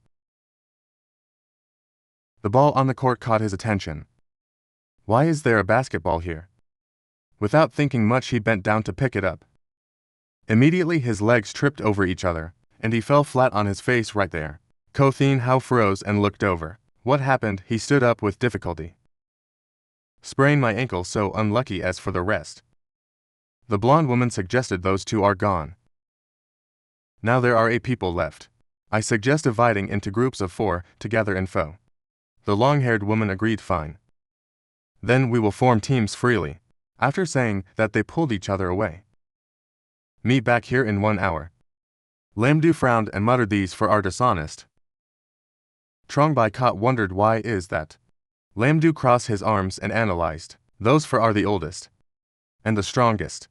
The ball on the court caught his attention. Why is there a basketball here? Without thinking much, he bent down to pick it up. Immediately his legs tripped over each other, and he fell flat on his face right there. Ko Thin Hao froze and looked over. What happened? He stood up with difficulty. Sprained my ankle, so unlucky. As for the rest, the blonde woman suggested, those two are gone. Now there are 8 people left. I suggest dividing into groups of 4 to gather info. The long-haired woman agreed, fine. Then we will form teams freely. After saying that, they pulled each other away. Meet back here in 1 hour. Lam Du frowned and muttered, these 4 are dishonest. Trong Bai Kot wondered, why is that? Lam Du crossed his arms and analyzed. Those 4 are the oldest and the strongest.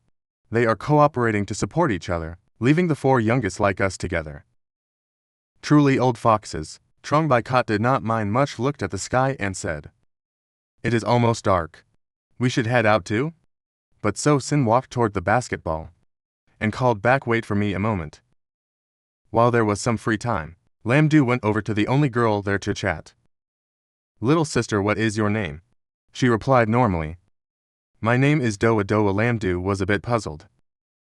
They are cooperating to support each other, leaving the 4 youngest like us together. Truly old foxes. Trong Bai Kot did not mind much, looked at the sky and said, it is almost dark. We should head out too? But So Sin walked toward the basketball and called back, wait for me a moment. While there was some free time, Lam Du went over to the only girl there to chat. Little sister, what is your name? She replied normally. My name is Doa Doa. Lam Du was a bit puzzled.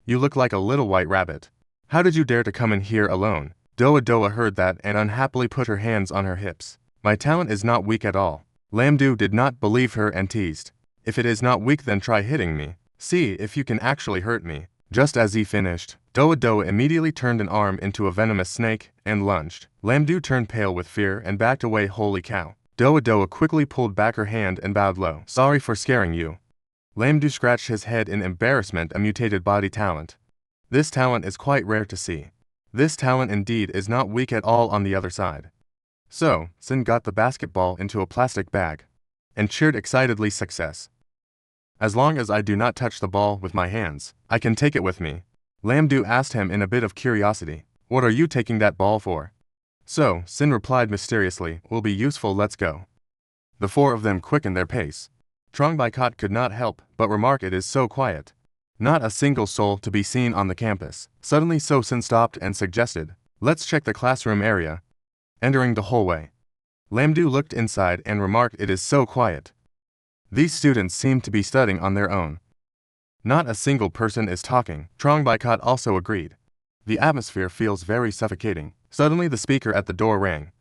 You look like a little white rabbit. How did you dare to come in here alone? Doa Doa heard that and unhappily put her hands on her hips. My talent is not weak at all. Lam Du did not believe her and teased. If it is not weak, then try hitting me. See if you can actually hurt me. Just as he finished, Doa Doa immediately turned an arm into a venomous snake and lunged. Lam Du turned pale with fear and backed away. Holy cow. Doa Doa quickly pulled back her hand and bowed low. Sorry for scaring you. Lam Du scratched his head in embarrassment. A mutated body talent. This talent is quite rare to see. This talent indeed is not weak at all. On the other side, So Sin got the basketball into a plastic bag and cheered excitedly, success. As long as I do not touch the ball with my hands, I can take it with me. Lam Du asked him in a bit of curiosity. What are you taking that ball for? So Sin replied mysteriously, will be useful, let's go. The 4 of them quickened their pace. Trong Bai Kot could not help but remark, it is so quiet. Not a single soul to be seen on the campus. Suddenly So Sin stopped and suggested, let's check the classroom area. Entering the hallway, Lam Du looked inside and remarked, it is so quiet. These students seem to be studying on their own. Not a single person is talking. Trong Bai Kot also agreed. The atmosphere feels very suffocating. Suddenly the speaker at the door rang.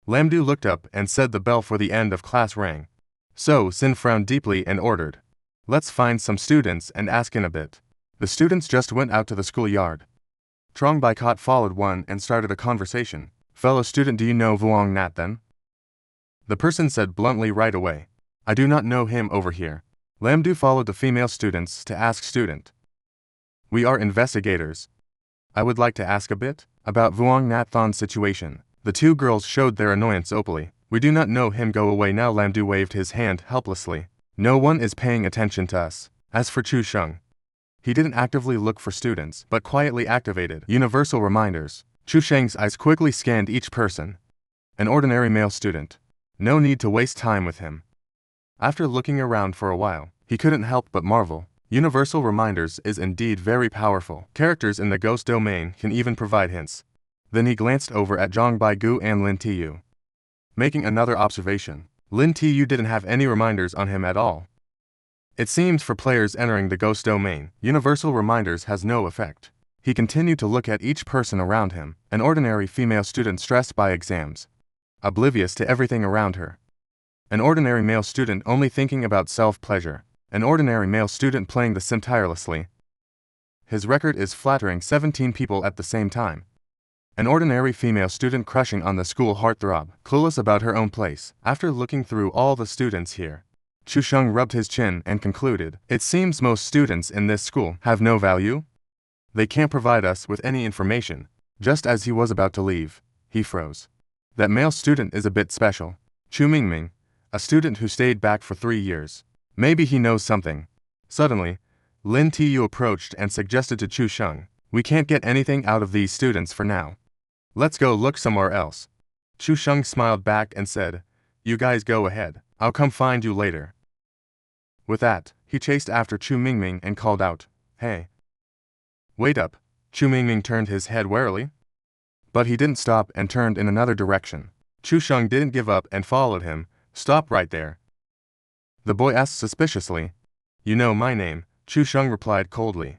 Lam Du looked up and said the bell for the end of class rang. So Sin frowned deeply and ordered, let's find some students and ask in a bit. The students just went out to the schoolyard. Trong Bai Kot followed one and started a conversation. Fellow student, do you know Vuong Nat then? The person said bluntly right away. I do not know him over here. Lam Du followed the female students to ask student. We are investigators. I would like to ask a bit about Vuong Nat Thon's situation. The 2 girls showed their annoyance openly. We do not know him, go away now. Lam Du waved his hand helplessly. No one is paying attention to us. As for Chu Sheng, he didn't actively look for students, but quietly activated universal reminders. Chu Sheng's eyes quickly scanned each person. An ordinary male student. No need to waste time with him. After looking around for a while, he couldn't help but marvel. Universal reminders is indeed very powerful. Characters in the ghost domain can even provide hints. Then he glanced over at Zhang Baigu and Lin Tiyu. Making another observation, Lin Tiyu didn't have any reminders on him at all. It seems for players entering the ghost domain, universal reminders has no effect. He continued to look at each person around him, an ordinary female student stressed by exams, oblivious to everything around her. An ordinary male student only thinking about self-pleasure. An ordinary male student playing the sim tirelessly. His record is flattering 17 people at the same time. An ordinary female student crushing on the school heartthrob, clueless about her own place. After looking through all the students here, Chu Sheng rubbed his chin and concluded, it seems most students in this school have no value. They can't provide us with any information. Just as he was about to leave, he froze. That male student is a bit special. Chu Mingming, a student who stayed back for 3 years. Maybe he knows something. Suddenly, Lin Tiyu approached and suggested to Chu Sheng, we can't get anything out of these students for now. Let's go look somewhere else. Chu Sheng smiled back and said, you guys go ahead. I'll come find you later. With that, he chased after Chu Mingming and called out, hey. Wait up. Chu Mingming turned his head warily. But he didn't stop and turned in another direction. Chu Sheng didn't give up and followed him. Stop right there. The boy asked suspiciously, You know my name, Chu Sheng replied coldly.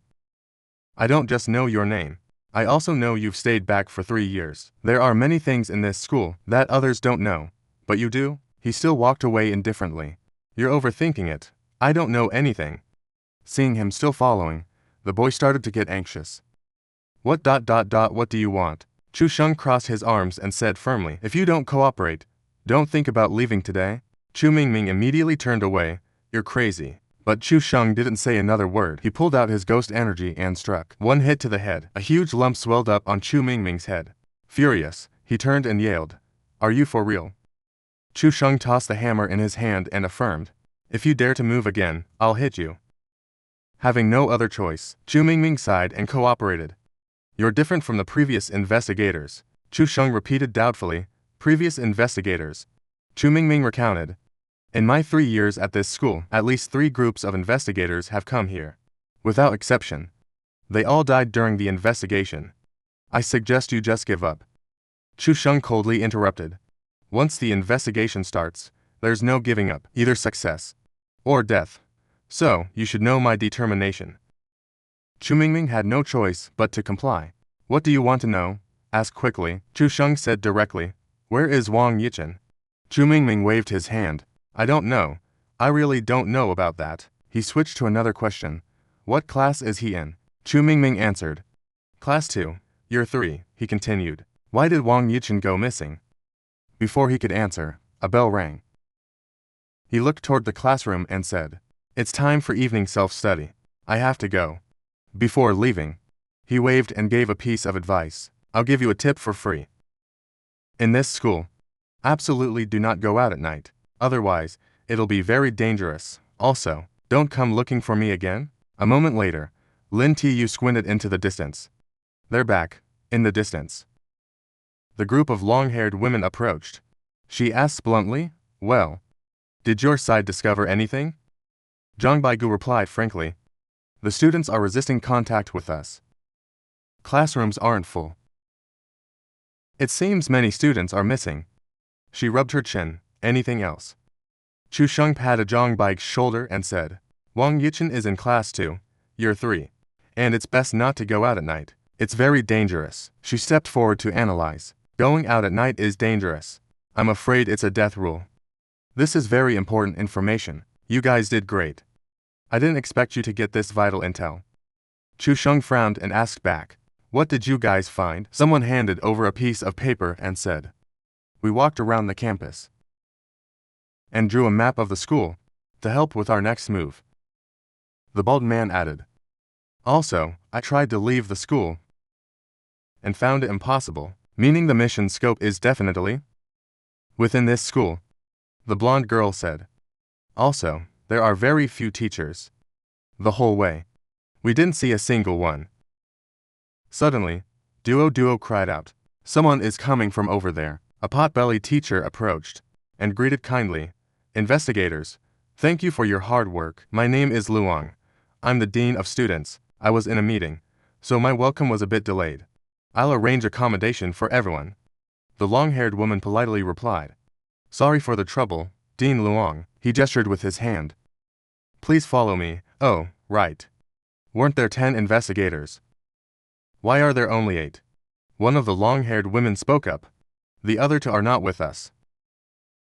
I don't just know your name. I also know you've stayed back for 3 years. There are many things in this school that others don't know. But you do? He still walked away indifferently. You're overthinking it. I don't know anything. Seeing him still following, the boy started to get anxious. What do you want? Chu Sheng crossed his arms and said firmly, if you don't cooperate, don't think about leaving today. Chu Mingming immediately turned away. You're crazy. But Chu Sheng didn't say another word. He pulled out his ghost energy and struck one hit to the head. A huge lump swelled up on Chu Mingming's head. Furious, he turned and yelled, Are you for real? Chu Sheng tossed the hammer in his hand and affirmed, If you dare to move again, I'll hit you. Having no other choice, Chu Mingming sighed and cooperated. You're different from the previous investigators, Chu Sheng repeated doubtfully. Previous investigators. Chu Mingming recounted. In my 3 years at this school, at least 3 groups of investigators have come here. Without exception. They all died during the investigation. I suggest you just give up. Chu Sheng coldly interrupted. Once the investigation starts, there's no giving up, either success or death. So, you should know my determination. Chu Mingming had no choice but to comply. What do you want to know? Asked quickly. Chu Sheng said directly. Where is Wang Yichen? Chu Mingming waved his hand. I don't know. I really don't know about that. He switched to another question. What class is he in? Chu Mingming answered. Class 2, Year 3, he continued. Why did Wang Yichen go missing? Before he could answer, a bell rang. He looked toward the classroom and said, It's time for evening self-study. I have to go. Before leaving, he waved and gave a piece of advice. I'll give you a tip for free. In this school, absolutely do not go out at night. Otherwise, it'll be very dangerous. Also, don't come looking for me again. A moment later, Lin Tu squinted into the distance. They're back, in the distance. The group of long-haired women approached. She asked bluntly, Well, did your side discover anything? Zhang Baigu replied frankly, The students are resisting contact with us. Classrooms aren't full. It seems many students are missing. She rubbed her chin. Anything else? Chu Sheng patted Zhang Bai's shoulder and said, Wang Yichen is in class 2, Year 3. And it's best not to go out at night. It's very dangerous. She stepped forward to analyze. Going out at night is dangerous. I'm afraid it's a death rule. This is very important information. You guys did great. I didn't expect you to get this vital intel. Chu Sheng frowned and asked back, What did you guys find? Someone handed over a piece of paper and said, We walked around the campus and drew a map of the school to help with our next move. The bald man added, Also, I tried to leave the school and found it impossible, meaning the mission scope is definitely within this school. The blonde girl said, Also, there are very few teachers. The whole way, we didn't see a single one. Suddenly, Duo cried out, Someone is coming from over there. A pot-bellied teacher approached and greeted kindly, Investigators, thank you for your hard work. My name is Luang. I'm the Dean of Students. I was in a meeting, so my welcome was a bit delayed. I'll arrange accommodation for everyone. The long-haired woman politely replied. Sorry for the trouble, Dean Luang. He gestured with his hand. Please follow me. Oh, right. Weren't there 10 investigators? Why are there only 8? One of the long-haired women spoke up. The other 2 are not with us.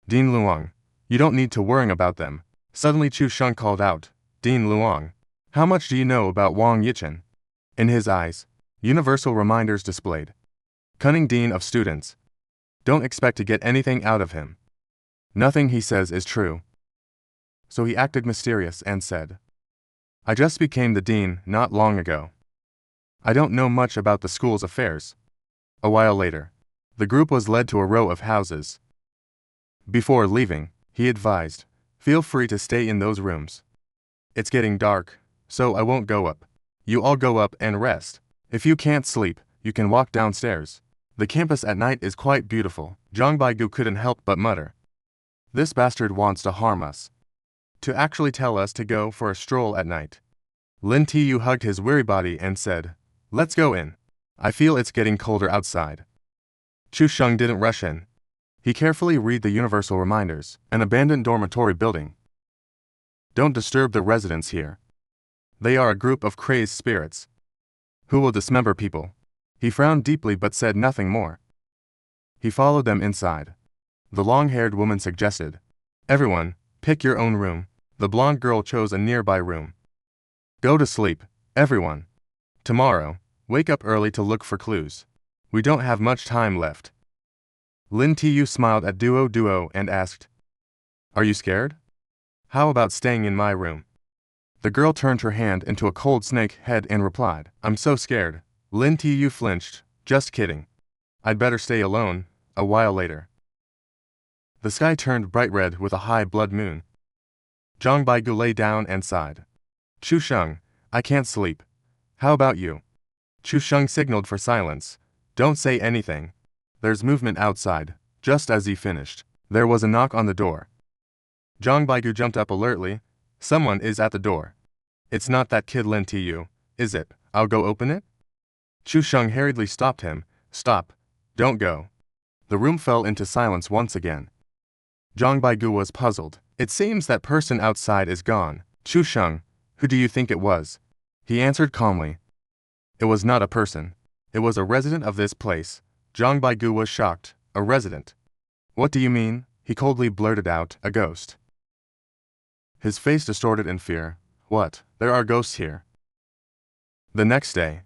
Dean Luang, you don't need to worry about them. Suddenly Chu Sheng called out, Dean Luang, how much do you know about Wang Yichen? In his eyes, universal reminders displayed. Cunning Dean of Students. Don't expect to get anything out of him. Nothing he says is true. So he acted mysterious and said, I just became the dean not long ago. I don't know much about the school's affairs. A while later, the group was led to a row of houses. Before leaving, he advised, Feel free to stay in those rooms. It's getting dark, so I won't go up. You all go up and rest. If you can't sleep, you can walk downstairs. The campus at night is quite beautiful. Zhang Baigu couldn't help but mutter. This bastard wants to harm us. To actually tell us to go for a stroll at night. Lin Tu hugged his weary body and said, Let's go in. I feel it's getting colder outside. Chu Sheng didn't rush in. He carefully read the universal reminders, an abandoned dormitory building. Don't disturb the residents here. They are a group of crazed spirits who will dismember people. He frowned deeply but said nothing more. He followed them inside. The long-haired woman suggested, "Everyone, pick your own room." The blonde girl chose a nearby room. "Go to sleep, everyone. Tomorrow, wake up early to look for clues. We don't have much time left." Lin Tu smiled at Duo and asked, "Are you scared? How about staying in my room?" The girl turned her hand into a cold snake head and replied, "I'm so scared." Lin Tu flinched. "Just kidding. I'd better stay alone." A while later, the sky turned bright red with a high blood moon. Zhang Baigu lay down and sighed. "Chu Sheng, I can't sleep. How about you?" Chu Sheng signaled for silence. "Don't say anything. There's movement outside." Just as he finished, there was a knock on the door. Zhang Baigu jumped up alertly. "Someone is at the door. It's not that kid Lin Tu, is it? I'll go open it?" Chu Sheng hurriedly stopped him. "Stop. Don't go." The room fell into silence once again. Zhang Baigu was puzzled. "It seems that person outside is gone." "Chu Sheng, who do you think it was?" He answered calmly. "It was not a person. It was a resident of this place." Zhang Baigu was shocked. "A resident? What do you mean?" He coldly blurted out, "A ghost." His face distorted in fear. "What? There are ghosts here?" The next day,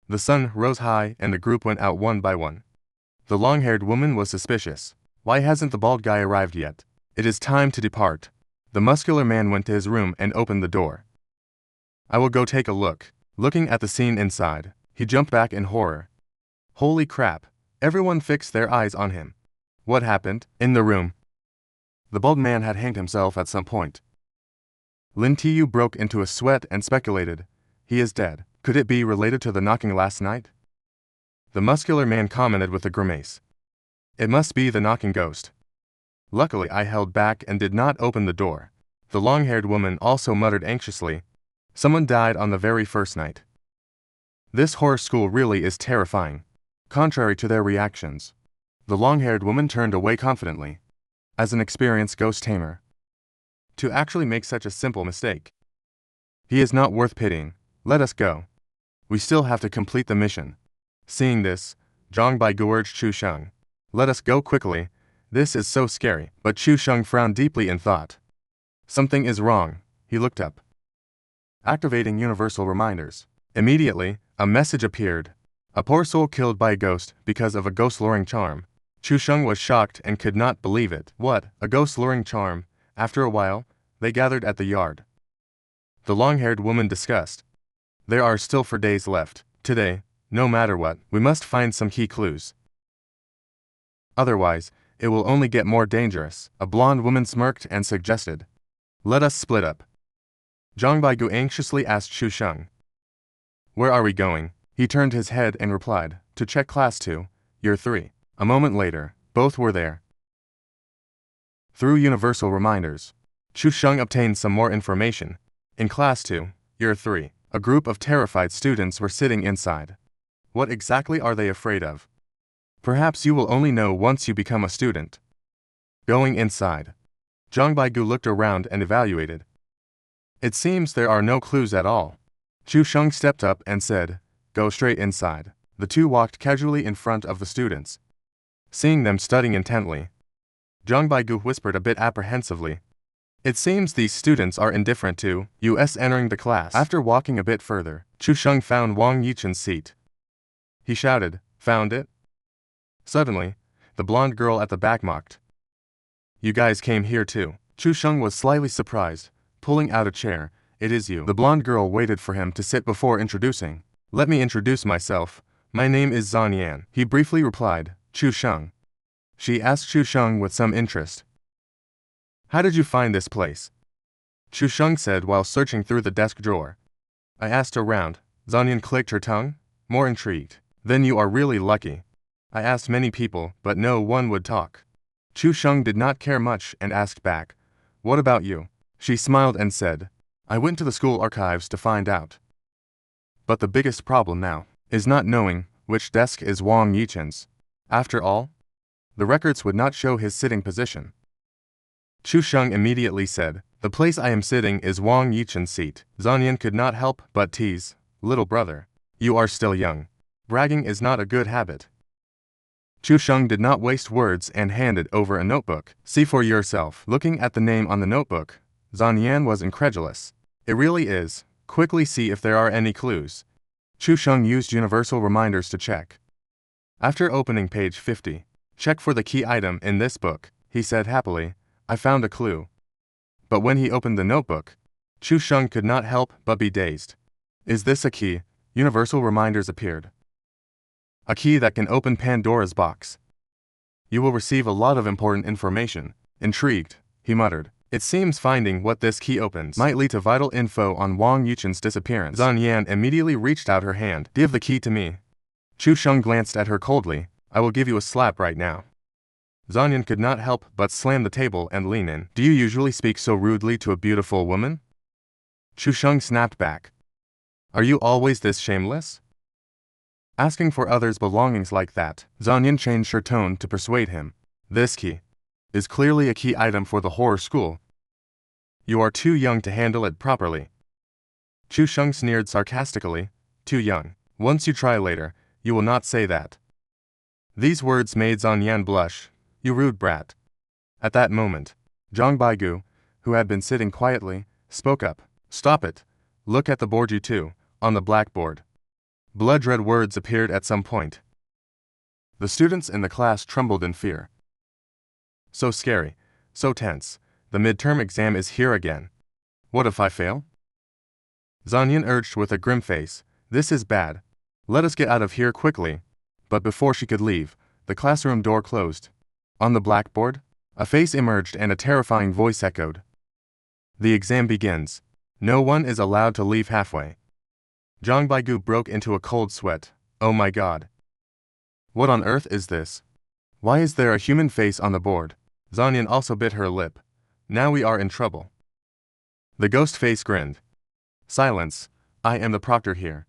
the sun rose high and the group went out one by one. The long-haired woman was suspicious. "Why hasn't the bald guy arrived yet? It is time to depart." The muscular man went to his room and opened the door. "I will go take a look." Looking at the scene inside, he jumped back in horror. Holy crap! Everyone fixed their eyes on him. What happened? In the room, the bald man had hanged himself at some point. Lin Tu broke into a sweat and speculated, "He is dead. Could it be related to the knocking last night?" The muscular man commented with a grimace, "It must be the knocking ghost. Luckily I held back and did not open the door." The long-haired woman also muttered anxiously, "Someone died on the very first night. This horror school really is terrifying." Contrary to their reactions, the long-haired woman turned away confidently. As an experienced ghost tamer, to actually make such a simple mistake. He is not worth pitying. Let us go. We still have to complete the mission. Seeing this, Zhang Baigu urged Chu Sheng, "Let us go quickly. This is so scary." But Chu Sheng frowned deeply in thought. Something is wrong. He looked up, activating universal reminders. Immediately, a message appeared. A poor soul killed by a ghost because of a ghost-luring charm. Chu Sheng was shocked and could not believe it. What? A ghost-luring charm? After a while, they gathered at the yard. The long-haired woman discussed, "There are still 4 days left. Today, no matter what, we must find some key clues. Otherwise, it will only get more dangerous." A blonde woman smirked and suggested, "Let us split up." Zhang Baigu anxiously asked Chu Sheng, "Where are we going?" He turned his head and replied, "To check class 2, year 3. A moment later, both were there. Through universal reminders, Chu Sheng obtained some more information. In class 2, year 3, a group of terrified students were sitting inside. What exactly are they afraid of? Perhaps you will only know once you become a student. Going inside, Zhang Baigu looked around and evaluated. It seems there are no clues at all. Chu Sheng stepped up and said, "Go straight inside." The two walked casually in front of the students. Seeing them studying intently, Zhang Baigu whispered a bit apprehensively, "It seems these students are indifferent to us." Entering the class. After walking a bit further, Chu Sheng found Wang Yichen's seat. He shouted, "Found it?" Suddenly, the blonde girl at the back mocked, "You guys came here too." Chu Sheng was slightly surprised. Pulling out a chair, "It is you." The blonde girl waited for him to sit before introducing. "Let me introduce myself. My name is Zan Yan." He briefly replied, "Chu Sheng." She asked Chu Sheng with some interest, "How did you find this place?" Chu Sheng said while searching through the desk drawer. "I asked around." Zan Yan clicked her tongue, more intrigued. "Then you are really lucky. I asked many people, but no one would talk." Chu Sheng did not care much and asked back, "What about you?" She smiled and said, "I went to the school archives to find out. But the biggest problem now is not knowing which desk is Wang Yichen's. After all, the records would not show his sitting position. Chu Sheng immediately said, "The place I am sitting is Wang Yichen's seat." Zanyan could not help but tease, "Little brother, you are still young. Bragging is not a good habit." Chu Sheng did not waste words and handed over a notebook. "See for yourself." Looking at the name on the notebook, Zanyan was incredulous. "It really is. Quickly see if there are any clues." Chu Sheng used universal reminders to check. After opening page 50, "Check for the key item in this book," he said happily. "I found a clue." But when he opened the notebook, Chu Sheng could not help but be dazed. "Is this a key?" Universal reminders appeared. "A key that can open Pandora's box. You will receive a lot of important information." Intrigued, he muttered, "It seems finding what this key opens might lead to vital info on Wang Yuchen's disappearance." Zanyan immediately reached out her hand. "Give the key to me." Chu Sheng glanced at her coldly. "I will give you a slap right now." Zanyan could not help but slam the table and lean in. "Do you usually speak so rudely to a beautiful woman?" Chu Sheng snapped back. "Are you always this shameless? Asking for others' belongings like that?" Zanyan changed her tone to persuade him. "This key is clearly a key item for the horror school. You are too young to handle it properly." Chu Sheng sneered sarcastically. "Too young. Once you try later, you will not say that." These words made Zanyan blush. "You rude brat." At that moment, Zhang Baigu, who had been sitting quietly, spoke up. "Stop it. Look at the board you two, on the blackboard." Blood-red words appeared at some point. The students in the class trembled in fear. So scary, so tense. The midterm exam is here again. What if I fail? Zanyan urged with a grim face. "This is bad. Let us get out of here quickly." But before she could leave, the classroom door closed. On the blackboard, a face emerged and a terrifying voice echoed. "The exam begins. No one is allowed to leave halfway." Zhang Baigu broke into a cold sweat. "Oh my god. What on earth is this? Why is there a human face on the board?" Zanyan also bit her lip. "Now we are in trouble." The ghost face grinned. "Silence. I am the proctor here.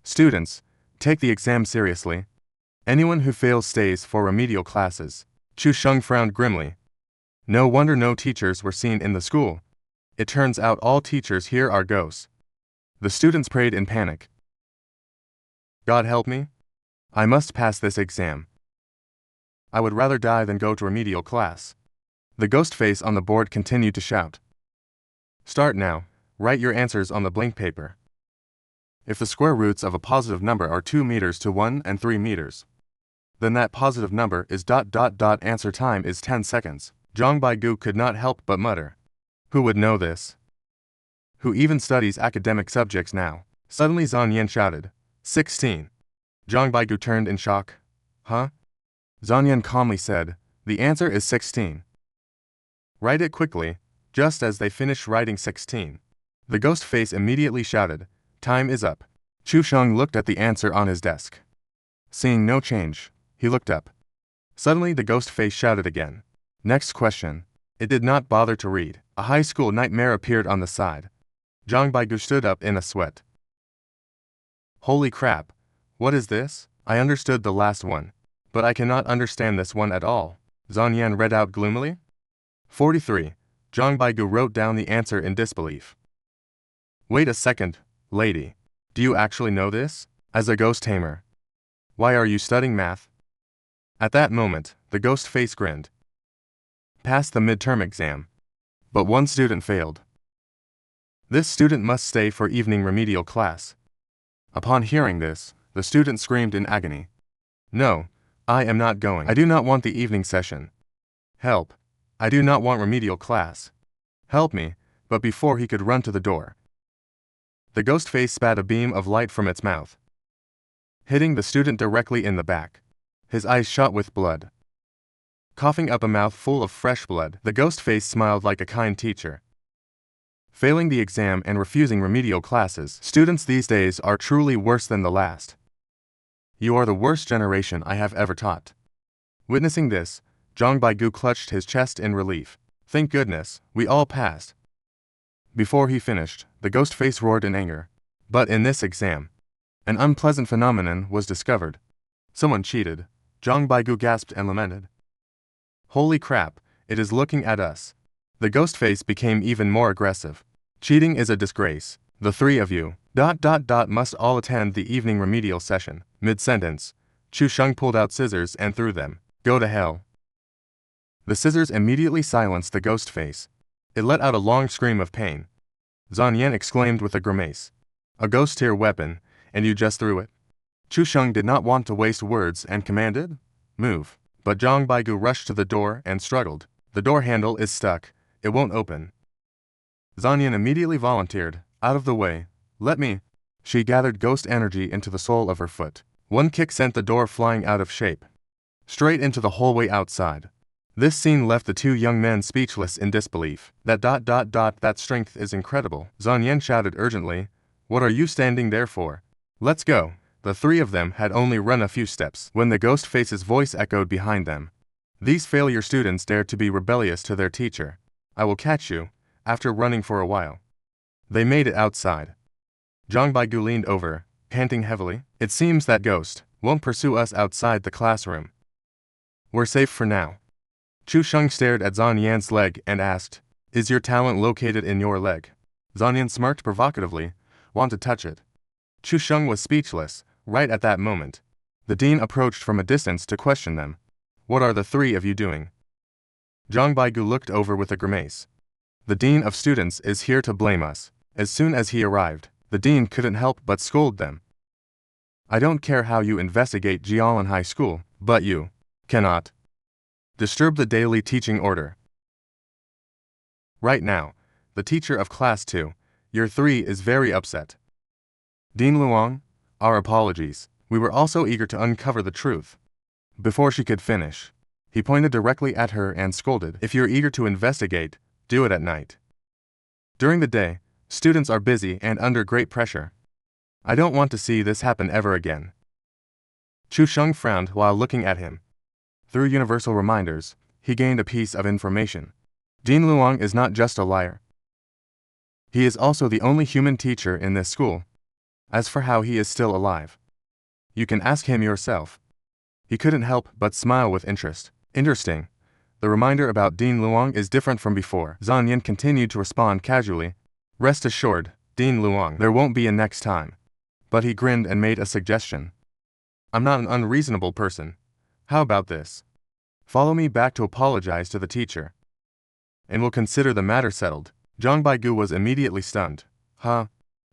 Students, take the exam seriously. Anyone who fails stays for remedial classes." Chu Sheng frowned grimly. No wonder no teachers were seen in the school. It turns out all teachers here are ghosts. The students prayed in panic. "God help me. I must pass this exam. I would rather die than go to remedial class." The ghost face on the board continued to shout. "Start now. Write your answers on the blank paper. If the square roots of a positive number are 2 meters to 1 and 3 meters, then that positive number is ... Answer time is 10 seconds. Zhang Baigu could not help but mutter. Who would know this? Who even studies academic subjects now? Suddenly Zanyan shouted. 16. Zhang Baigu turned in shock. Huh? Zanyan calmly said, "The answer is 16. Write it quickly." Just as they finished writing 16, the ghost face immediately shouted, "Time is up." Chu Sheng looked at the answer on his desk. Seeing no change, he looked up. Suddenly the ghost face shouted again. "Next question." It did not bother to read. A high school nightmare appeared on the side. Zhang Baigu stood up in a sweat. "Holy crap. What is this? I understood the last one, but I cannot understand this one at all." Zanyan read out gloomily. 43. Zhang Baigu wrote down the answer in disbelief. "Wait a second, lady. Do you actually know this? As a ghost tamer, why are you studying math?" At that moment, the ghost face grinned. Passed the midterm exam. But one student failed. This student must stay for evening remedial class. Upon hearing this, the student screamed in agony. "No, I am not going. I do not want the evening session. Help. I do not want remedial class. Help me." But before he could run to the door, the ghost face spat a beam of light from its mouth, hitting the student directly in the back. His eyes shot with blood. Coughing up a mouthful of fresh blood, the ghost face smiled like a kind teacher. Failing the exam and refusing remedial classes, students these days are truly worse than the last. You are the worst generation I have ever taught. Witnessing this, Zhang Baigu clutched his chest in relief. Thank goodness, we all passed. Before he finished, the ghost face roared in anger. But in this exam, an unpleasant phenomenon was discovered. Someone cheated. Zhang Baigu gasped and lamented. Holy crap, It is looking at us. The ghost face became even more aggressive. Cheating is a disgrace. The three of you, must all attend the evening remedial session. Mid-sentence, Chu Sheng pulled out scissors and threw them. Go to hell. The scissors immediately silenced the ghost face. It let out a long scream of pain. Zhan Yan exclaimed with a grimace. A ghost-tier weapon, and you just threw it? Chu Sheng did not want to waste words and commanded, move. But Zhang Baigu rushed to the door and struggled. The door handle is stuck. It won't open. Zhan Yan immediately volunteered. Out of the way. Let me. She gathered ghost energy into the sole of her foot. One kick sent the door flying out of shape. Straight into the hallway outside. This scene left the two young men speechless in disbelief. That strength is incredible. Zhan Yan shouted urgently. What are you standing there for? Let's go. The three of them had only run a few steps when the ghost face's voice echoed behind them. These failure students dare to be rebellious to their teacher. I will catch you, after running for a while. They made it outside. Zhang Baigu leaned over, panting heavily. It seems that ghost won't pursue us outside the classroom. We're safe for now. Chu Sheng stared at Zhan Yan's leg and asked, Is your talent located in your leg? Zhan Yan smirked provocatively. Want to touch it? Chu Sheng was speechless. Right at that moment, the dean approached from a distance to question them. What are the three of you doing? Zhang Baigu looked over with a grimace. The dean of students is here to blame us. As soon as he arrived, the dean couldn't help but scold them. I don't care how you investigate Jialan High School, but you cannot disturb the daily teaching order. Right now, the teacher of Class 2, Year 3 is very upset. Dean Luong, our apologies. We were also eager to uncover the truth. Before she could finish, he pointed directly at her and scolded. If you're eager to investigate, do it at night. During the day, students are busy and under great pressure. I don't want to see this happen ever again. Chu Sheng frowned while looking at him. Through universal reminders, he gained a piece of information. Dean Luong is not just a liar. He is also the only human teacher in this school. As for how he is still alive, you can ask him yourself. He couldn't help but smile with interest. Interesting. The reminder about Dean Luong is different from before. Zhan Yan continued to respond casually. Rest assured, Dean Luong, there won't be a next time. But he grinned and made a suggestion. I'm not an unreasonable person. How about this? Follow me back to apologize to the teacher. And we'll consider the matter settled. Zhang Baigu was immediately stunned. Huh?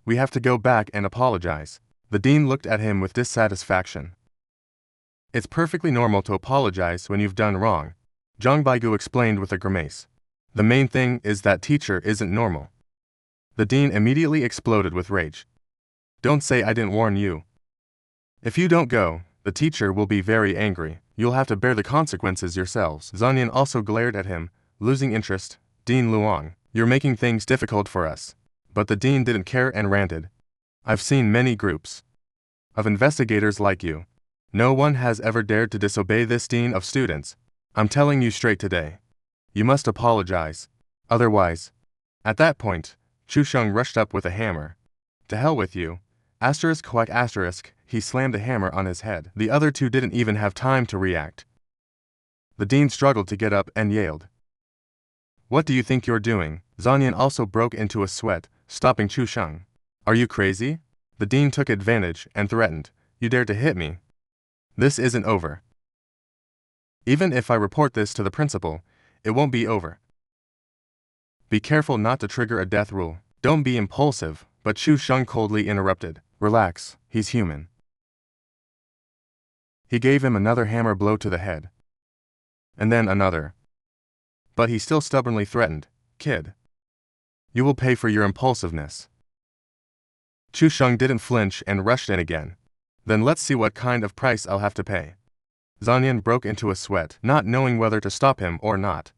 We have to go back and apologize. The dean looked at him with dissatisfaction. It's perfectly normal to apologize when you've done wrong, Zhang Baigu explained with a grimace. The main thing is that teacher isn't normal. The dean immediately exploded with rage. Don't say I didn't warn you. If you don't go, the teacher will be very angry. You'll have to bear the consequences yourselves. Zhan Yan also glared at him, losing interest. Dean Luong, you're making things difficult for us. But the dean didn't care and ranted. I've seen many groups of investigators like you. No one has ever dared to disobey this dean of students. I'm telling you straight today. You must apologize. Otherwise. At that point, Chu Sheng rushed up with a hammer. To hell with you. ****. He slammed the hammer on his head. The other two didn't even have time to react. The dean struggled to get up and yelled. What do you think you're doing? Zhan Yan also broke into a sweat, stopping Chu Sheng. Are you crazy? The dean took advantage and threatened. You dare to hit me? This isn't over. Even if I report this to the principal, it won't be over. Be careful not to trigger a death rule. Don't be impulsive, but Chu Sheng coldly interrupted. Relax, he's human. He gave him another hammer blow to the head. And then another. But he still stubbornly threatened. Kid. You will pay for your impulsiveness. Chu Sheng didn't flinch and rushed in again. Then let's see what kind of price I'll have to pay. Zhan Yan broke into a sweat, not knowing whether to stop him or not.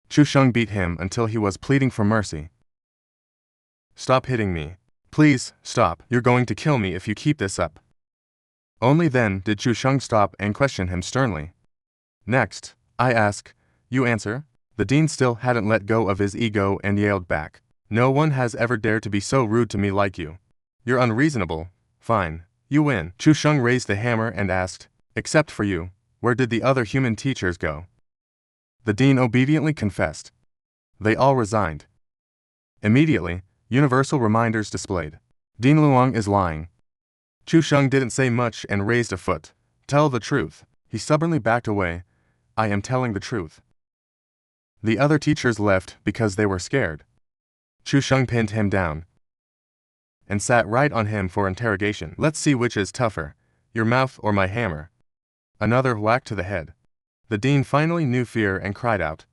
Chu Sheng beat him until he was pleading for mercy. Stop hitting me. Please, stop. You're going to kill me if you keep this up. Only then did Chu Sheng stop and question him sternly. Next, I ask, you answer? The dean still hadn't let go of his ego and yelled back. No one has ever dared to be so rude to me like you. You're unreasonable. Fine, you win. Chu Sheng raised the hammer and asked, except for you, where did the other human teachers go? The dean obediently confessed. They all resigned. Immediately, universal reminders displayed. Dean Luong is lying. Chu Sheng didn't say much and raised a foot. Tell the truth. He stubbornly backed away. I am telling the truth. The other teachers left because they were scared. Chu Sheng pinned him down and sat right on him for interrogation. Let's see which is tougher, your mouth or my hammer. Another whack to the head. The dean finally knew fear and cried out.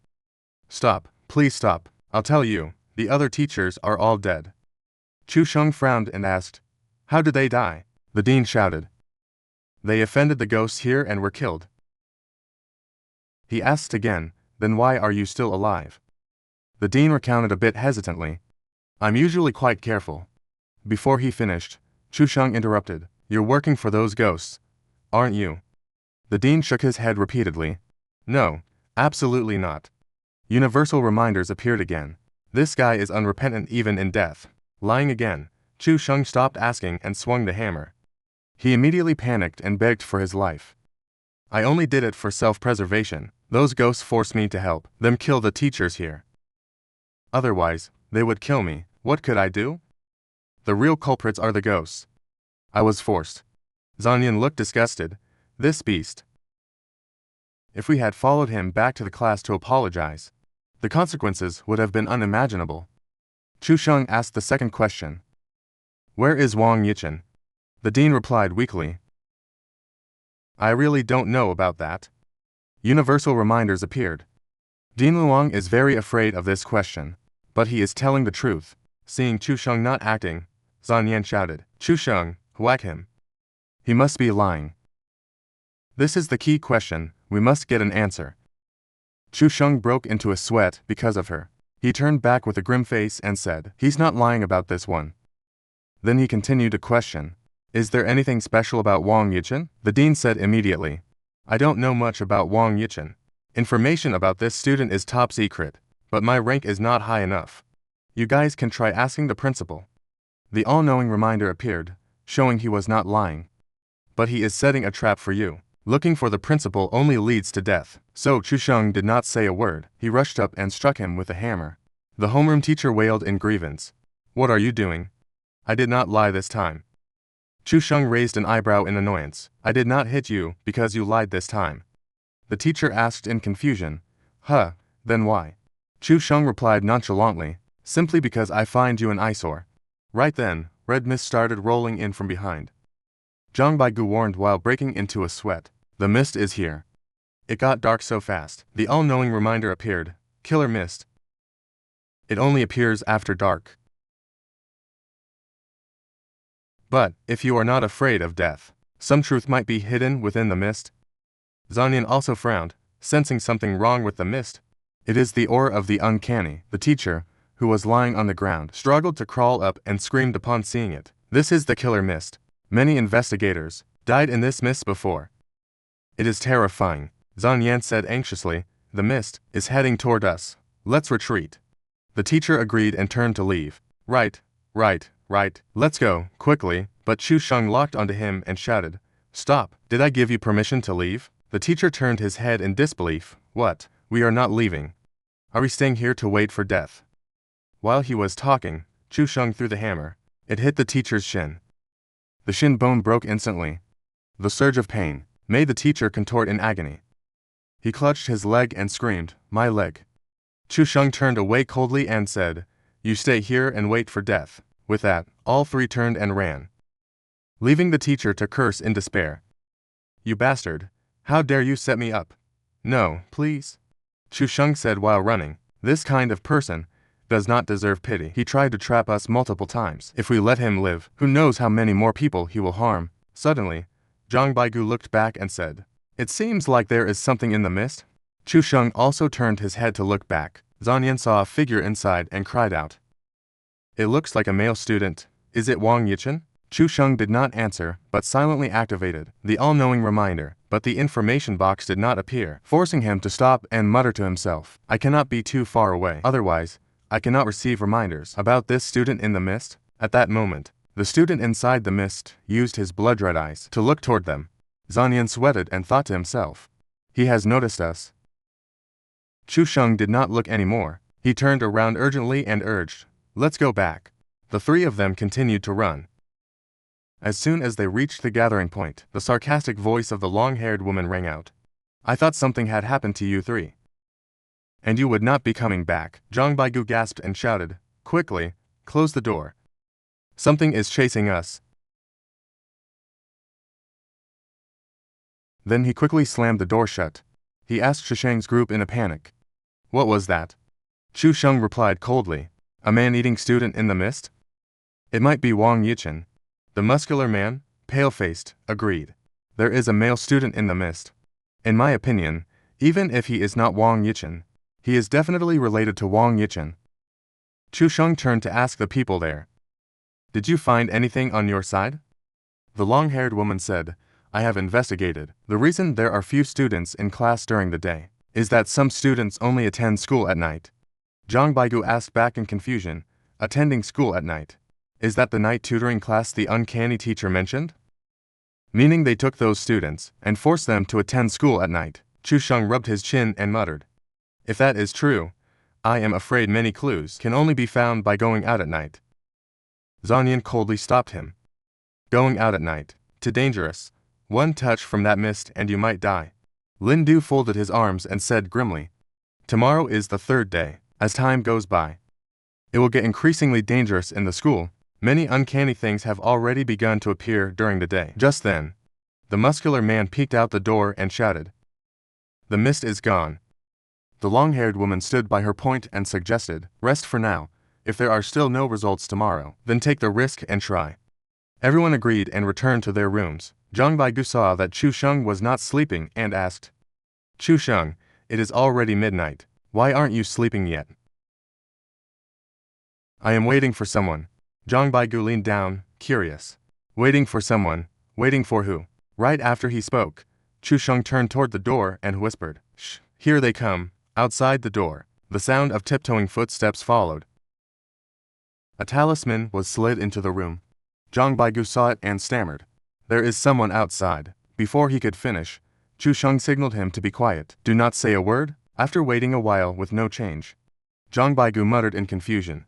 Stop, please stop, I'll tell you, the other teachers are all dead. Chu Sheng frowned and asked, how did they die? The dean shouted. They offended the ghosts here and were killed. He asked again, then why are you still alive? The dean recounted a bit hesitantly. I'm usually quite careful. Before he finished, Chu Sheng interrupted. You're working for those ghosts, aren't you? The dean shook his head repeatedly. No, absolutely not. Universal reminders appeared again. This guy is unrepentant even in death. Lying again. Chu Sheng stopped asking and swung the hammer. He immediately panicked and begged for his life. I only did it for self-preservation. Those ghosts forced me to help them kill the teachers here. Otherwise, they would kill me. What could I do? The real culprits are the ghosts. I was forced. Zanyan looked disgusted. This beast. If we had followed him back to the class to apologize, the consequences would have been unimaginable. Chu Sheng asked the second question. Where is Wang Yichen? The dean replied weakly. I really don't know about that. Universal reminders appeared. Dean Luong is very afraid of this question, but he is telling the truth. Seeing Chu Sheng not acting, Zan Yan shouted, Chu Sheng, whack him. He must be lying. This is the key question, we must get an answer. Chu Sheng broke into a sweat because of her. He turned back with a grim face and said, he's not lying about this one. Then he continued to question, is there anything special about Wang Yichen? The dean said immediately, I don't know much about Wang Yichen. Information about this student is top secret, but my rank is not high enough. You guys can try asking the principal. The all-knowing reminder appeared, showing he was not lying. But he is setting a trap for you. Looking for the principal only leads to death. So Chu Sheng did not say a word. He rushed up and struck him with a hammer. The homeroom teacher wailed in grievance. What are you doing? I did not lie this time. Chu Sheng raised an eyebrow in annoyance. I did not hit you because you lied this time. The teacher asked in confusion. Huh, then why? Chu Sheng replied nonchalantly. Simply because I find you an eyesore. Right then, red mist started rolling in from behind. Zhang Baigu warned while breaking into a sweat. The mist is here. It got dark so fast. The all-knowing reminder appeared. Killer mist. It only appears after dark. But, if you are not afraid of death, some truth might be hidden within the mist. Zanyan also frowned, sensing something wrong with the mist. It is the aura of the uncanny. The teacher, who was lying on the ground, struggled to crawl up and screamed upon seeing it. This is the killer mist. Many investigators died in this mist before. It is terrifying, Zan Yan said anxiously. The mist is heading toward us. Let's retreat. The teacher agreed and turned to leave. Right. Let's go, quickly. But Chu Sheng locked onto him and shouted, Stop, did I give you permission to leave? The teacher turned his head in disbelief. What? We are not leaving. Are we staying here to wait for death? While he was talking, Chu Sheng threw the hammer. It hit the teacher's shin. The shin bone broke instantly. The surge of pain made the teacher contort in agony. He clutched his leg and screamed, My leg. Chu Sheng turned away coldly and said, You stay here and wait for death. With that, all three turned and ran, leaving the teacher to curse in despair. You bastard! How dare you set me up? No, please. Chu Sheng said while running. This kind of person does not deserve pity. He tried to trap us multiple times. If we let him live, who knows how many more people he will harm. Suddenly, Zhang Baigu looked back and said, It seems like there is something in the mist. Chu Sheng also turned his head to look back. Zanyan saw a figure inside and cried out. It looks like a male student. Is it Wang Yichen? Chu Sheng did not answer, but silently activated the all-knowing reminder, but the information box did not appear, forcing him to stop and mutter to himself. I cannot be too far away. Otherwise, I cannot receive reminders about this student in the mist. At that moment, the student inside the mist used his blood-red eyes to look toward them. Zanyan sweated and thought to himself, He has noticed us. Chu Sheng did not look anymore. He turned around urgently and urged, "Let's go back." The three of them continued to run. As soon as they reached the gathering point, the sarcastic voice of the long-haired woman rang out. "I thought something had happened to you three. And you would not be coming back." Zhang Baigu gasped and shouted, "Quickly, close the door. Something is chasing us." Then he quickly slammed the door shut. He asked Shisheng's group in a panic. "What was that?" Chu Sheng replied coldly, "A man-eating student in the mist?" "It might be Wang Yichen." The muscular man, pale-faced, agreed. "There is a male student in the mist. In my opinion, even if he is not Wang Yichen, he is definitely related to Wang Yichen." Chu Sheng turned to ask the people there, "Did you find anything on your side?" The long-haired woman said, "I have investigated. The reason there are few students in class during the day is that some students only attend school at night." Zhang Baigu asked back in confusion, "Attending school at night? Is that the night tutoring class the uncanny teacher mentioned?" Meaning they took those students and forced them to attend school at night. Chu Sheng rubbed his chin and muttered, "If that is true, I am afraid many clues can only be found by going out at night." Zanyan coldly stopped him. "Going out at night, too dangerous. One touch from that mist and you might die." Lin Du folded his arms and said grimly, "Tomorrow is the third day. As time goes by, it will get increasingly dangerous in the school. Many uncanny things have already begun to appear during the day." Just then, the muscular man peeked out the door and shouted, "The mist is gone." The long-haired woman stood by her point and suggested, "Rest for now. If there are still no results tomorrow, then take the risk and try." Everyone agreed and returned to their rooms. Zhang Baigu saw that Chu Sheng was not sleeping and asked, "Chu Sheng, it is already midnight. Why aren't you sleeping yet?" "I am waiting for someone." Zhang Baigu leaned down, curious. "Waiting for someone? Waiting for who?" Right after he spoke, Chu Sheng turned toward the door and whispered, "Shh, here they come." Outside the door, the sound of tiptoeing footsteps followed. A talisman was slid into the room. Zhang Baigu saw it and stammered, "There is someone outside." Before he could finish, Chu Sheng signaled him to be quiet. "Do not say a word." After waiting a while with no change, Zhang Baigu muttered in confusion,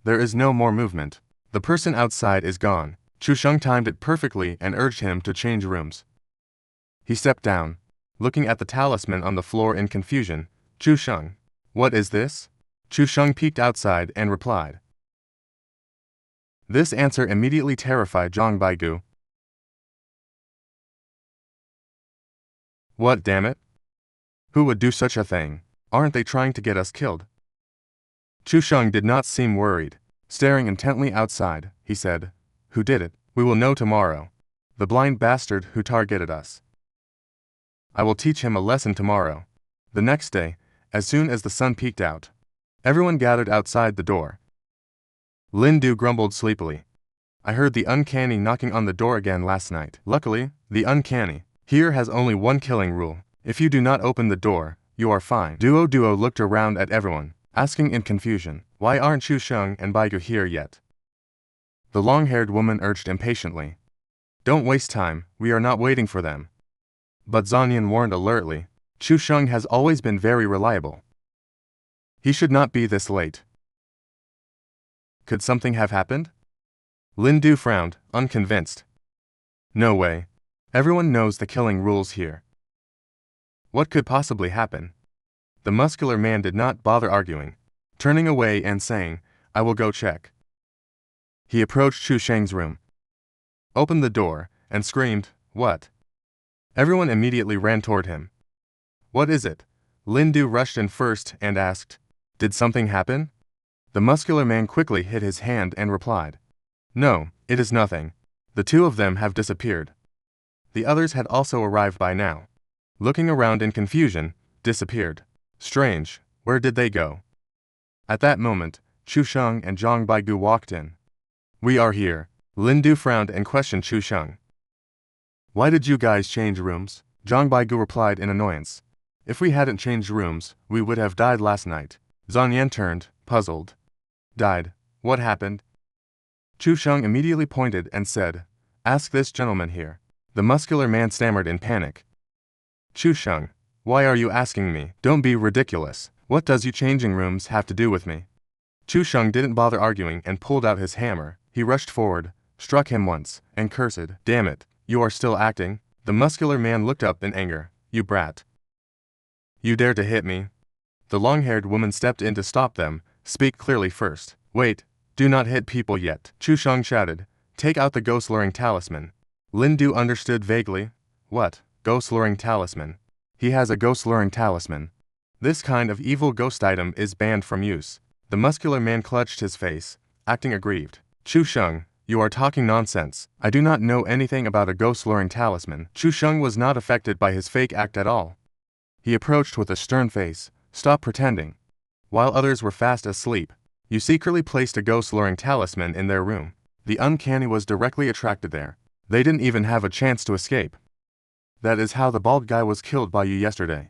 "There is no more movement. The person outside is gone." Chu Sheng timed it perfectly and urged him to change rooms. He stepped down, looking at the talisman on the floor in confusion. "Chu Sheng, what is this?" Chu Sheng peeked outside and replied. This answer immediately terrified Zhang Baigu. "What, damn it? Who would do such a thing? Aren't they trying to get us killed?" Chu Sheng did not seem worried. Staring intently outside, he said, "Who did it? We will know tomorrow. The blind bastard who targeted us. I will teach him a lesson tomorrow." The next day, as soon as the sun peeked out, everyone gathered outside the door. Lin Du grumbled sleepily, "I heard the uncanny knocking on the door again last night." Luckily, the uncanny here has only one killing rule. If you do not open the door, you are fine. Duo looked around at everyone, asking in confusion, "Why aren't Chu Sheng and Baigu here yet?" The long-haired woman urged impatiently, "Don't waste time, we are not waiting for them." But Zanyan warned alertly, "Chu Sheng has always been very reliable. He should not be this late." Could something have happened? Lin Du frowned, unconvinced. "No way. Everyone knows the killing rules here. What could possibly happen?" The muscular man did not bother arguing, turning away and saying, "I will go check." He approached Chu Sheng's room, opened the door, and screamed, "What?" Everyone immediately ran toward him. "What is it?" Lin Du rushed in first and asked, "Did something happen?" The muscular man quickly hid his hand and replied, "No, it is nothing. The two of them have disappeared." The others had also arrived by now. Looking around in confusion, disappeared. Strange, where did they go? At that moment, Chu Sheng and Zhang Baigu walked in. "We are here." Lin Du frowned and questioned Chu Sheng. "Why did you guys change rooms?" Zhang Baigu replied in annoyance. "If we hadn't changed rooms, we would have died last night." Zanyan turned, puzzled. "Died? What happened?" Chu Sheng immediately pointed and said, "Ask this gentleman here." The muscular man stammered in panic. "Chu Sheng, Why are you asking me? Don't be ridiculous. What does you changing rooms have to do with me? Chu Sheng didn't bother arguing and pulled out his hammer. He rushed forward, struck him once, and cursed. Damn it, you are still acting? The muscular man looked up in anger. You brat. You dare to hit me? The long-haired woman stepped in to stop them. Speak clearly first. Wait, do not hit people yet. Chu Sheng shouted. Take out the ghost-luring talisman. Lin Du understood vaguely. What? Ghost-luring talisman? He has a ghost-luring talisman. This kind of evil ghost item is banned from use. The muscular man clutched his face, acting aggrieved. Chu Sheng, you are talking nonsense. I do not know anything about a ghost-luring talisman. Chu Sheng was not affected by his fake act at all. He approached with a stern face. Stop pretending. While others were fast asleep, you secretly placed a ghost-luring talisman in their room. The uncanny was directly attracted there. They didn't even have a chance to escape. That is how the bald guy was killed by you yesterday.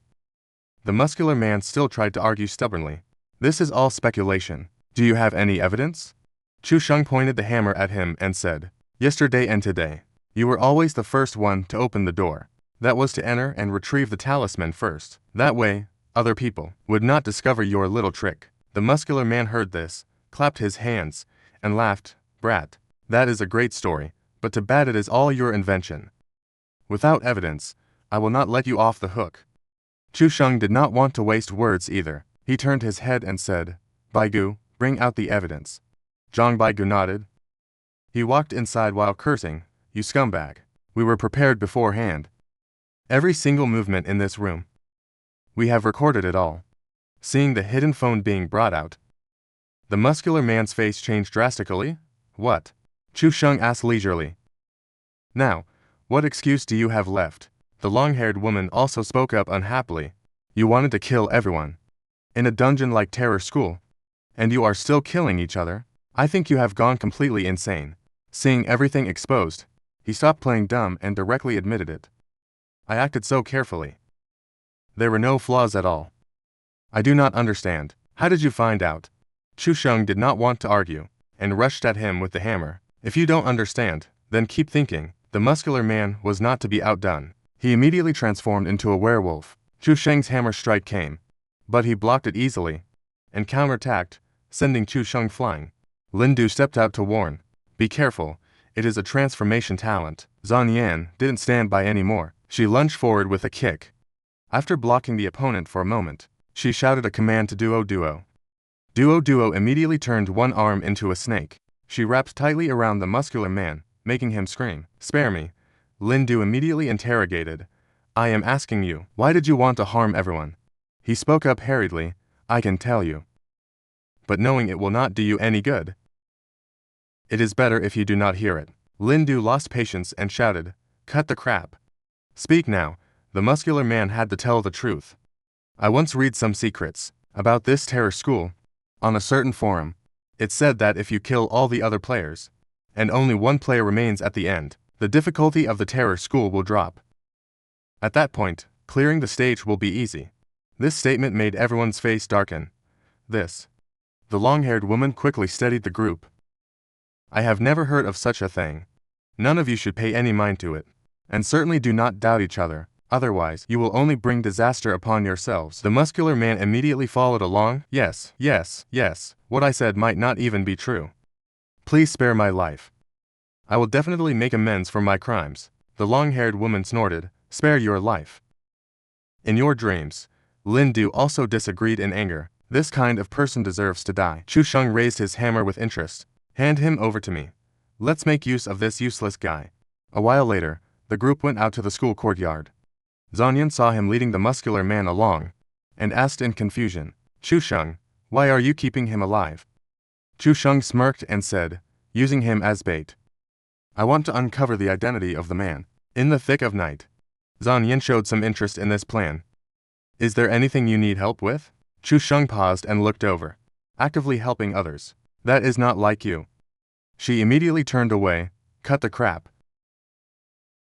The muscular man still tried to argue stubbornly. This is all speculation. Do you have any evidence? Chu Sheng pointed the hammer at him and said, Yesterday and today, you were always the first one to open the door. That was to enter and retrieve the talisman first. That way, other people would not discover your little trick. The muscular man heard this, clapped his hands, and laughed. Brat, that is a great story, but too bad it is all your invention. Without evidence, I will not let you off the hook. Chu Sheng did not want to waste words either. He turned his head and said, Baigu, bring out the evidence. Zhang Baigu nodded. He walked inside while cursing, You scumbag. We were prepared beforehand. Every single movement in this room. We have recorded it all. Seeing the hidden phone being brought out, the muscular man's face changed drastically. What? Chu Sheng asked leisurely. Now, what excuse do you have left? The long-haired woman also spoke up unhappily. You wanted to kill everyone. In a dungeon-like terror school. And you are still killing each other? I think you have gone completely insane. Seeing everything exposed, he stopped playing dumb and directly admitted it. I acted so carefully. There were no flaws at all. I do not understand. How did you find out? Chu Sheng did not want to argue, and rushed at him with the hammer. If you don't understand, then keep thinking. The muscular man was not to be outdone. He immediately transformed into a werewolf. Chu Sheng's hammer strike came, but he blocked it easily, and counterattacked, sending Chu Sheng flying. Lin Du stepped out to warn. Be careful, it is a transformation talent. Zhan Yan didn't stand by anymore. She lunged forward with a kick. After blocking the opponent for a moment, she shouted a command to Duo Duo. Duo Duo immediately turned one arm into a snake. She wrapped tightly around the muscular man, making him scream. Spare me. Lin Du immediately interrogated. I am asking you, why did you want to harm everyone? He spoke up hurriedly. I can tell you. But knowing it will not do you any good. It is better if you do not hear it. Lin Du lost patience and shouted, Cut the crap. Speak now. The muscular man had to tell the truth. I once read some secrets about this terror school. On a certain forum, it said that if you kill all the other players, and only one player remains at the end, the difficulty of the terror school will drop. At that point, clearing the stage will be easy. This statement made everyone's face darken. The long-haired woman quickly steadied the group. I have never heard of such a thing. None of you should pay any mind to it. And certainly do not doubt each other, otherwise you will only bring disaster upon yourselves. The muscular man immediately followed along. Yes, what I said might not even be true. Please spare my life. I will definitely make amends for my crimes. The long-haired woman snorted. Spare your life. In your dreams. Lin Du also disagreed in anger. This kind of person deserves to die. Chu Sheng raised his hammer with interest. Hand him over to me. Let's make use of this useless guy. A while later, the group went out to the school courtyard. Zhan Yan saw him leading the muscular man along, and asked in confusion, Chu Sheng, why are you keeping him alive? Chu Sheng smirked and said, using him as bait. I want to uncover the identity of the man. In the thick of night. Zhan Yan showed some interest in this plan. Is there anything you need help with? Chu Sheng paused and looked over. Actively helping others. That is not like you. She immediately turned away. Cut the crap.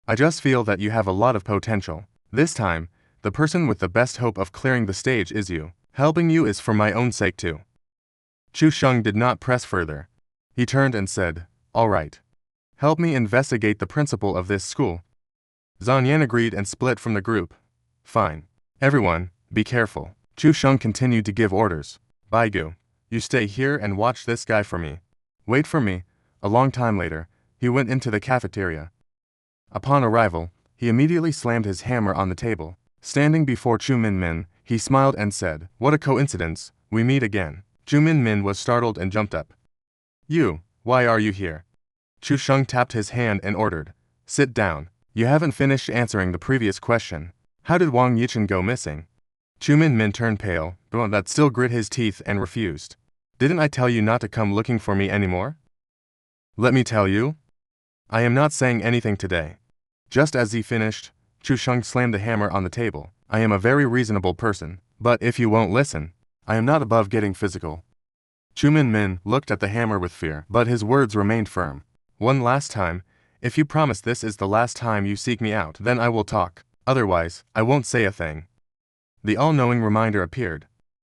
I just feel that you have a lot of potential. This time, the person with the best hope of clearing the stage is you. Helping you is for my own sake too. Chu Sheng did not press further. He turned and said, all right. Help me investigate the principal of this school. Zhan Yan agreed and split from the group. Fine. Everyone, be careful. Chu Sheng continued to give orders. Baigu, you stay here and watch this guy for me. Wait for me. A long time later, he went into the cafeteria. Upon arrival, he immediately slammed his hammer on the table. Standing before Chu Min, he smiled and said, "What a coincidence, we meet again." Chu Min was startled and jumped up. "You, why are you here?" Chu Sheng tapped his hand and ordered, "Sit down. You haven't finished answering the previous question. How did Wang Yichen go missing?" Chu Min turned pale, but still grit his teeth and refused. "Didn't I tell you not to come looking for me anymore? Let me tell you, I am not saying anything today." Just as he finished, Chu Sheng slammed the hammer on the table. "I am a very reasonable person, but if you won't listen, I am not above getting physical." Chu Min looked at the hammer with fear, but his words remained firm. "One last time, if you promise this is the last time you seek me out, then I will talk. Otherwise, I won't say a thing." The all-knowing reminder appeared.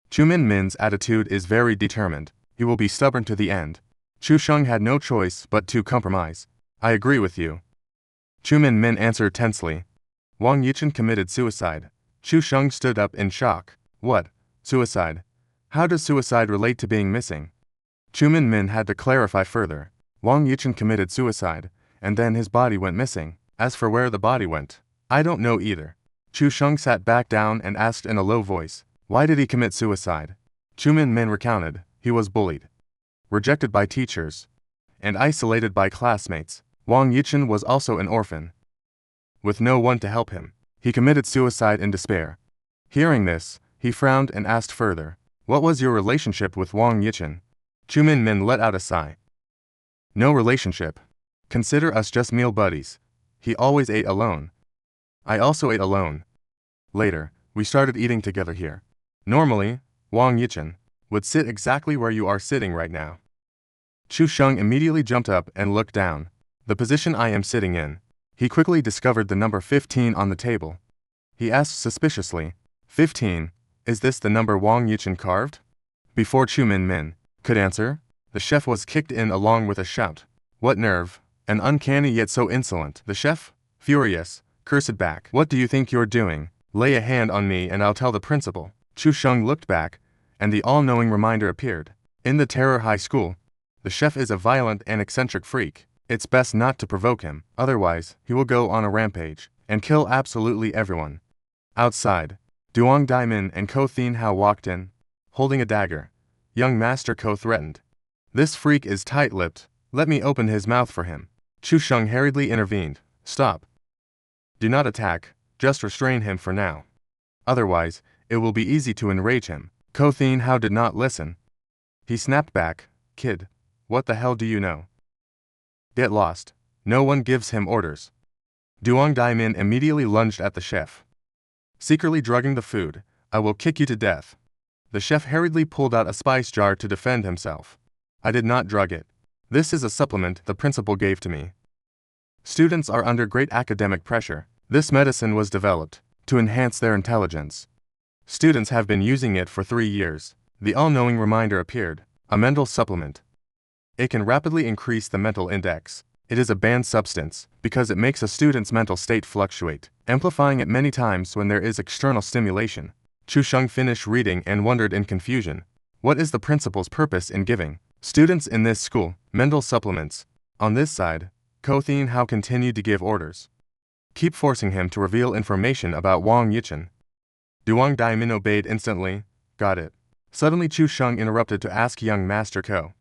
Chu Min's attitude is very determined. He will be stubborn to the end. Chu Sheng had no choice but to compromise. "I agree with you." Chu Min answered tensely. "Wang Yichen committed suicide." Chu Sheng stood up in shock. "What? Suicide? How does suicide relate to being missing?" Chu Min had to clarify further. "Wang Yichen committed suicide, and then his body went missing. As for where the body went, I don't know either." Chu Sheng sat back down and asked in a low voice, "Why did he commit suicide?" Chu Min recounted, "He was bullied, rejected by teachers, and isolated by classmates. Wang Yichen was also an orphan, with no one to help him. He committed suicide in despair." Hearing this, he frowned and asked further, "What was your relationship with Wang Yichen?" Chu Min let out a sigh. "No relationship. Consider us just meal buddies. He always ate alone. I also ate alone. Later, we started eating together here. Normally, Wang Yichen would sit exactly where you are sitting right now." Chu Sheng immediately jumped up and looked down. "The position I am sitting in." He quickly discovered the number 15 on the table. He asked suspiciously, 15, is this the number Wang Yichen carved?" Before Chu Min could answer, the chef was kicked in along with a shout. "What nerve, and uncanny yet so insolent." The chef, furious, cursed back. "What do you think you're doing? Lay a hand on me and I'll tell the principal." Chu Sheng looked back, and the all-knowing reminder appeared. In the Terror High School, the chef is a violent and eccentric freak. It's best not to provoke him, otherwise he will go on a rampage and kill absolutely everyone. Outside, Duong Daimin and Ko Thin Hao walked in, holding a dagger. Young Master Ko threatened, "This freak is tight-lipped, let me open his mouth for him." Chu Sheng hurriedly intervened. "Stop. Do not attack, just restrain him for now. Otherwise, it will be easy to enrage him." Ko Thin Hao did not listen. He snapped back, "Kid, what the hell do you know? Get lost." No one gives him orders. Duong Daimin immediately lunged at the chef. Secretly drugging the food, "I will kick you to death." The chef hurriedly pulled out a spice jar to defend himself. "I did not drug it. This is a supplement the principal gave to me. Students are under great academic pressure. This medicine was developed to enhance their intelligence. Students have been using it for 3 years." The all-knowing reminder appeared. "A mental supplement. It can rapidly increase the mental index. It is a banned substance because it makes a student's mental state fluctuate, amplifying it many times when there is external stimulation." Chu Sheng finished reading and wondered in confusion. What is the principal's purpose in giving students in this school mental supplements? On this side, Ko Thin Hao continued to give orders. "Keep forcing him to reveal information about Wang Yichen." Duong Daimin obeyed instantly. "Got it." Suddenly Chu Sheng interrupted to ask young Master Ko,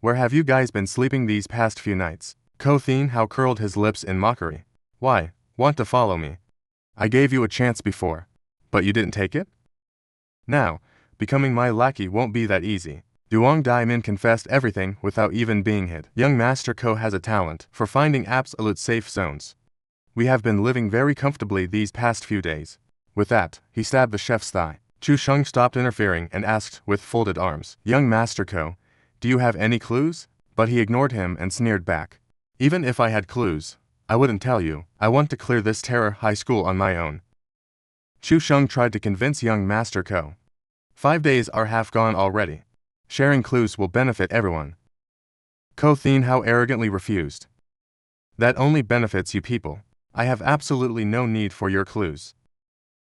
"Where have you guys been sleeping these past few nights?" Ko Thin Hao curled his lips in mockery. "Why, want to follow me? I gave you a chance before, but you didn't take it? Now, becoming my lackey won't be that easy." Duong Daimin confessed everything without even being hid. Young Master Ko has a talent for finding absolute safe zones. "We have been living very comfortably these past few days." With that, he stabbed the chef's thigh. Chu Sheng stopped interfering and asked with folded arms, "Young Master Ko, do you have any clues?" But he ignored him and sneered back. "Even if I had clues, I wouldn't tell you. I want to clear this Terror High School on my own." Chu Sheng tried to convince young Master Ko. 5 days are half gone already. Sharing clues will benefit everyone. Ko Thin Hao arrogantly refused. "That only benefits you people. I have absolutely no need for your clues.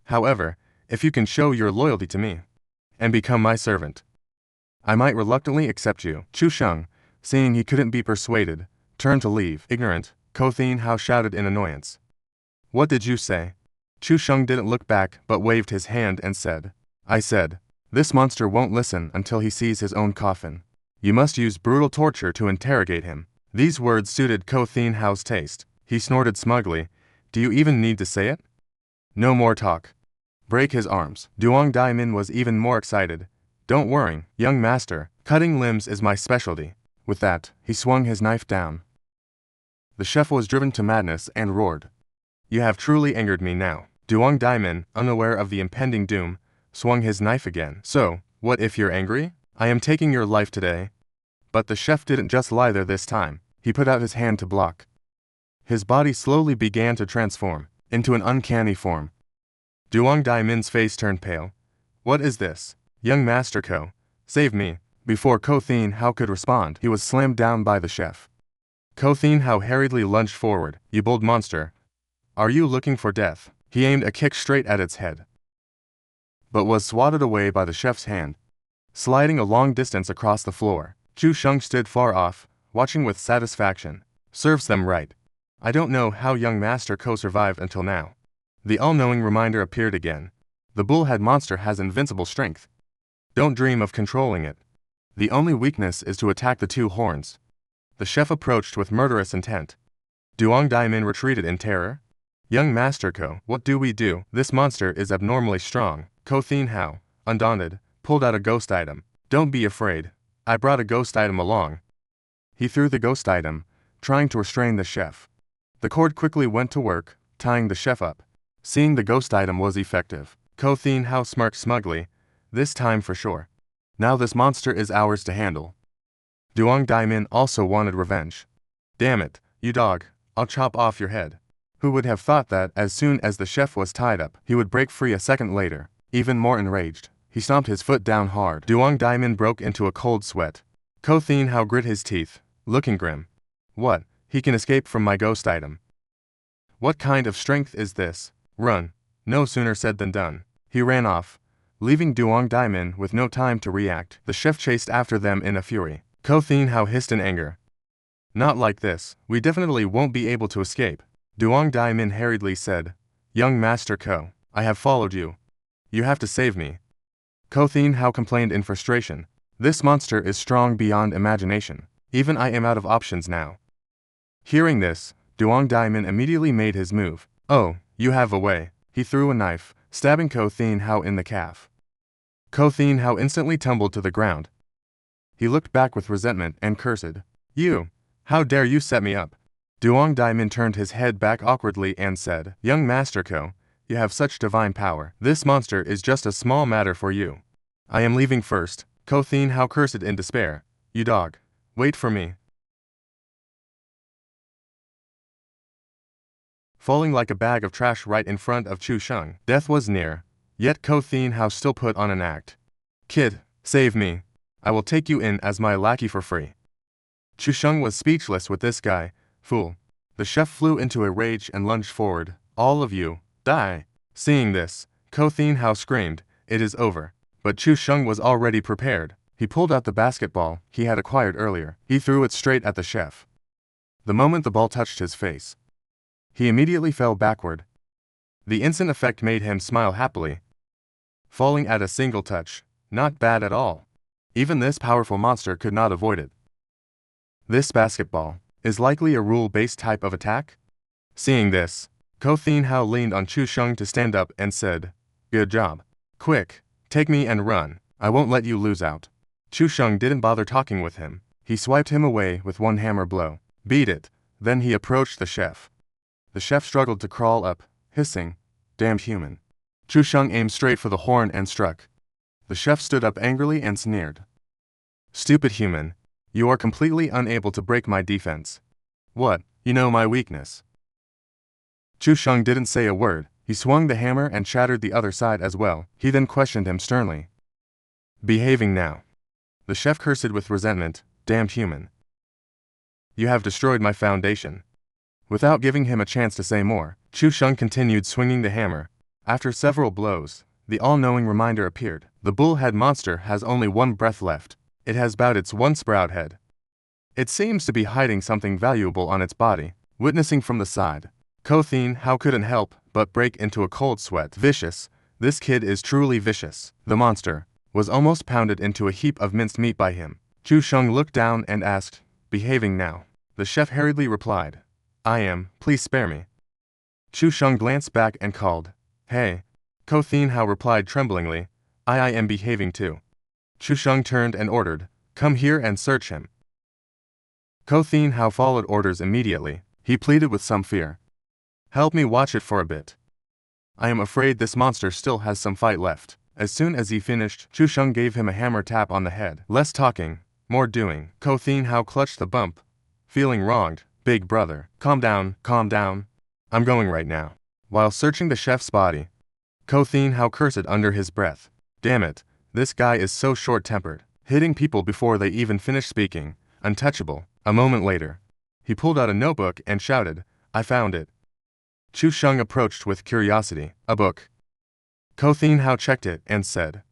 However, If you can show your loyalty to me and become my servant, I might reluctantly accept you. Chu Sheng, seeing he couldn't be persuaded, turned to leave. Ignorant, Ko Thin Hao shouted in annoyance. What did you say? Chu Sheng didn't look back but waved his hand and said, I said, this monster won't listen until he sees his own coffin. You must use brutal torture to interrogate him. These words suited Ko Thin Hao's taste. He snorted smugly. Do you even need to say it? No more talk. Break his arms. Duong Daimin was even more excited. Don't worry, young master, cutting limbs is my specialty. With that, he swung his knife down. The chef was driven to madness and roared. You have truly angered me now. Duong Daimin, unaware of the impending doom, swung his knife again. So, what if you're angry? I am taking your life today. But the chef didn't just lie there this time. He put out his hand to block. His body slowly began to transform into an uncanny form. Duong Daimin's face turned pale. What is this? Young Master Ko, save me. Before Ko Thin Hao could respond, he was slammed down by the chef. Ko Thin Hao hurriedly lunged forward. You bold monster. Are you looking for death? He aimed a kick straight at its head, but was swatted away by the chef's hand, sliding a long distance across the floor. Chu Sheng stood far off, watching with satisfaction. Serves them right. I don't know how young Master Ko survived until now. The all-knowing reminder appeared again. The bullhead monster has invincible strength. Don't dream of controlling it. The only weakness is to attack the two horns. The chef approached with murderous intent. Duong Daimin retreated in terror. Young Master Ko, what do we do? This monster is abnormally strong. Ko Thin Hao, undaunted, pulled out a ghost item. Don't be afraid. I brought a ghost item along. He threw the ghost item, trying to restrain the chef. The cord quickly went to work, tying the chef up. Seeing the ghost item was effective, Ko Thin Hao smirked smugly. This time for sure. Now this monster is ours to handle. Duong Daimin also wanted revenge. Damn it, you dog, I'll chop off your head. Who would have thought that as soon as the chef was tied up, he would break free a second later? Even more enraged, he stomped his foot down hard. Duong Daimin broke into a cold sweat. Ko Thin Hao grit his teeth, looking grim. What? He can escape from my ghost item. What kind of strength is this? Run. No sooner said than done. He ran off, leaving Duong Daimin with no time to react. The chef chased after them in a fury. Ko Thin Hao hissed in anger. Not like this. We definitely won't be able to escape. Duong Daimin hurriedly said, Young Master Ko, I have followed you. You have to save me. Ko Thin Hao complained in frustration. This monster is strong beyond imagination. Even I am out of options now. Hearing this, Duong Daimin immediately made his move. Oh, you have a way. He threw a knife, stabbing Ko Thin Hao in the calf. Ko Thin Hao instantly tumbled to the ground. He looked back with resentment and cursed. You! How dare you set me up? Duong Daimin turned his head back awkwardly and said, Young Master Ko, you have such divine power. This monster is just a small matter for you. I am leaving first. Ko Thin Hao cursed in despair. You dog. Wait for me. Falling like a bag of trash right in front of Chu Sheng. Death was near, yet Ko Thin Hao still put on an act. Kid, save me. I will take you in as my lackey for free. Chu Sheng was speechless with this guy. Fool. The chef flew into a rage and lunged forward. All of you, die. Seeing this, Ko Thin Hao screamed, It is over. But Chu Sheng was already prepared. He pulled out the basketball he had acquired earlier. He threw it straight at the chef. The moment the ball touched his face, he immediately fell backward. The instant effect made him smile happily. Falling at a single touch, not bad at all. Even this powerful monster could not avoid it. This basketball is likely a rule-based type of attack? Seeing this, Ko Thin Hao leaned on Chu Sheng to stand up and said, Good job. Quick, take me and run. I won't let you lose out. Chu Sheng didn't bother talking with him. He swiped him away with one hammer blow. Beat it. Then he approached the chef. The chef struggled to crawl up, hissing, Damned human. Chu Sheng aimed straight for the horn and struck. The chef stood up angrily and sneered. Stupid human. You are completely unable to break my defense. What? You know my weakness. Chu Sheng didn't say a word. He swung the hammer and shattered the other side as well. He then questioned him sternly. Behaving now. The chef cursed with resentment. Damned human. You have destroyed my foundation. Without giving him a chance to say more, Chu Sheng continued swinging the hammer. After several blows, The all-knowing reminder appeared. The bullhead monster has only one breath left. It has bowed its one sprout head. It seems to be hiding something valuable on its body. Witnessing from the side, Ko Thin Hao couldn't help but break into a cold sweat. Vicious. This kid is truly vicious. The monster was almost pounded into a heap of minced meat by him. Chu Sheng looked down and asked, "Behaving now?" The chef hurriedly replied, "I am, please spare me." Chu Sheng glanced back and called, "Hey." Ko Thin Hao replied tremblingly, I am behaving too." Chu Sheng turned and ordered, "Come here and search him." Ko Thin Hao followed orders immediately. He pleaded with some fear, "Help me watch it for a bit. I am afraid this monster still has some fight left." As soon as he finished, Chu Sheng gave him a hammer tap on the head. "Less talking, more doing." Ko Thin Hao clutched the bump, feeling wronged. "Big brother, calm down, calm down. I'm going right now." While searching the chef's body, Ko Thin Hao cursed under his breath. "Damn it, this guy is so short-tempered, hitting people before they even finish speaking. Untouchable." A moment later, he pulled out a notebook and shouted, "I found it." Chu Sheng approached with curiosity. "A book?" Ko Thin Hao checked it and said,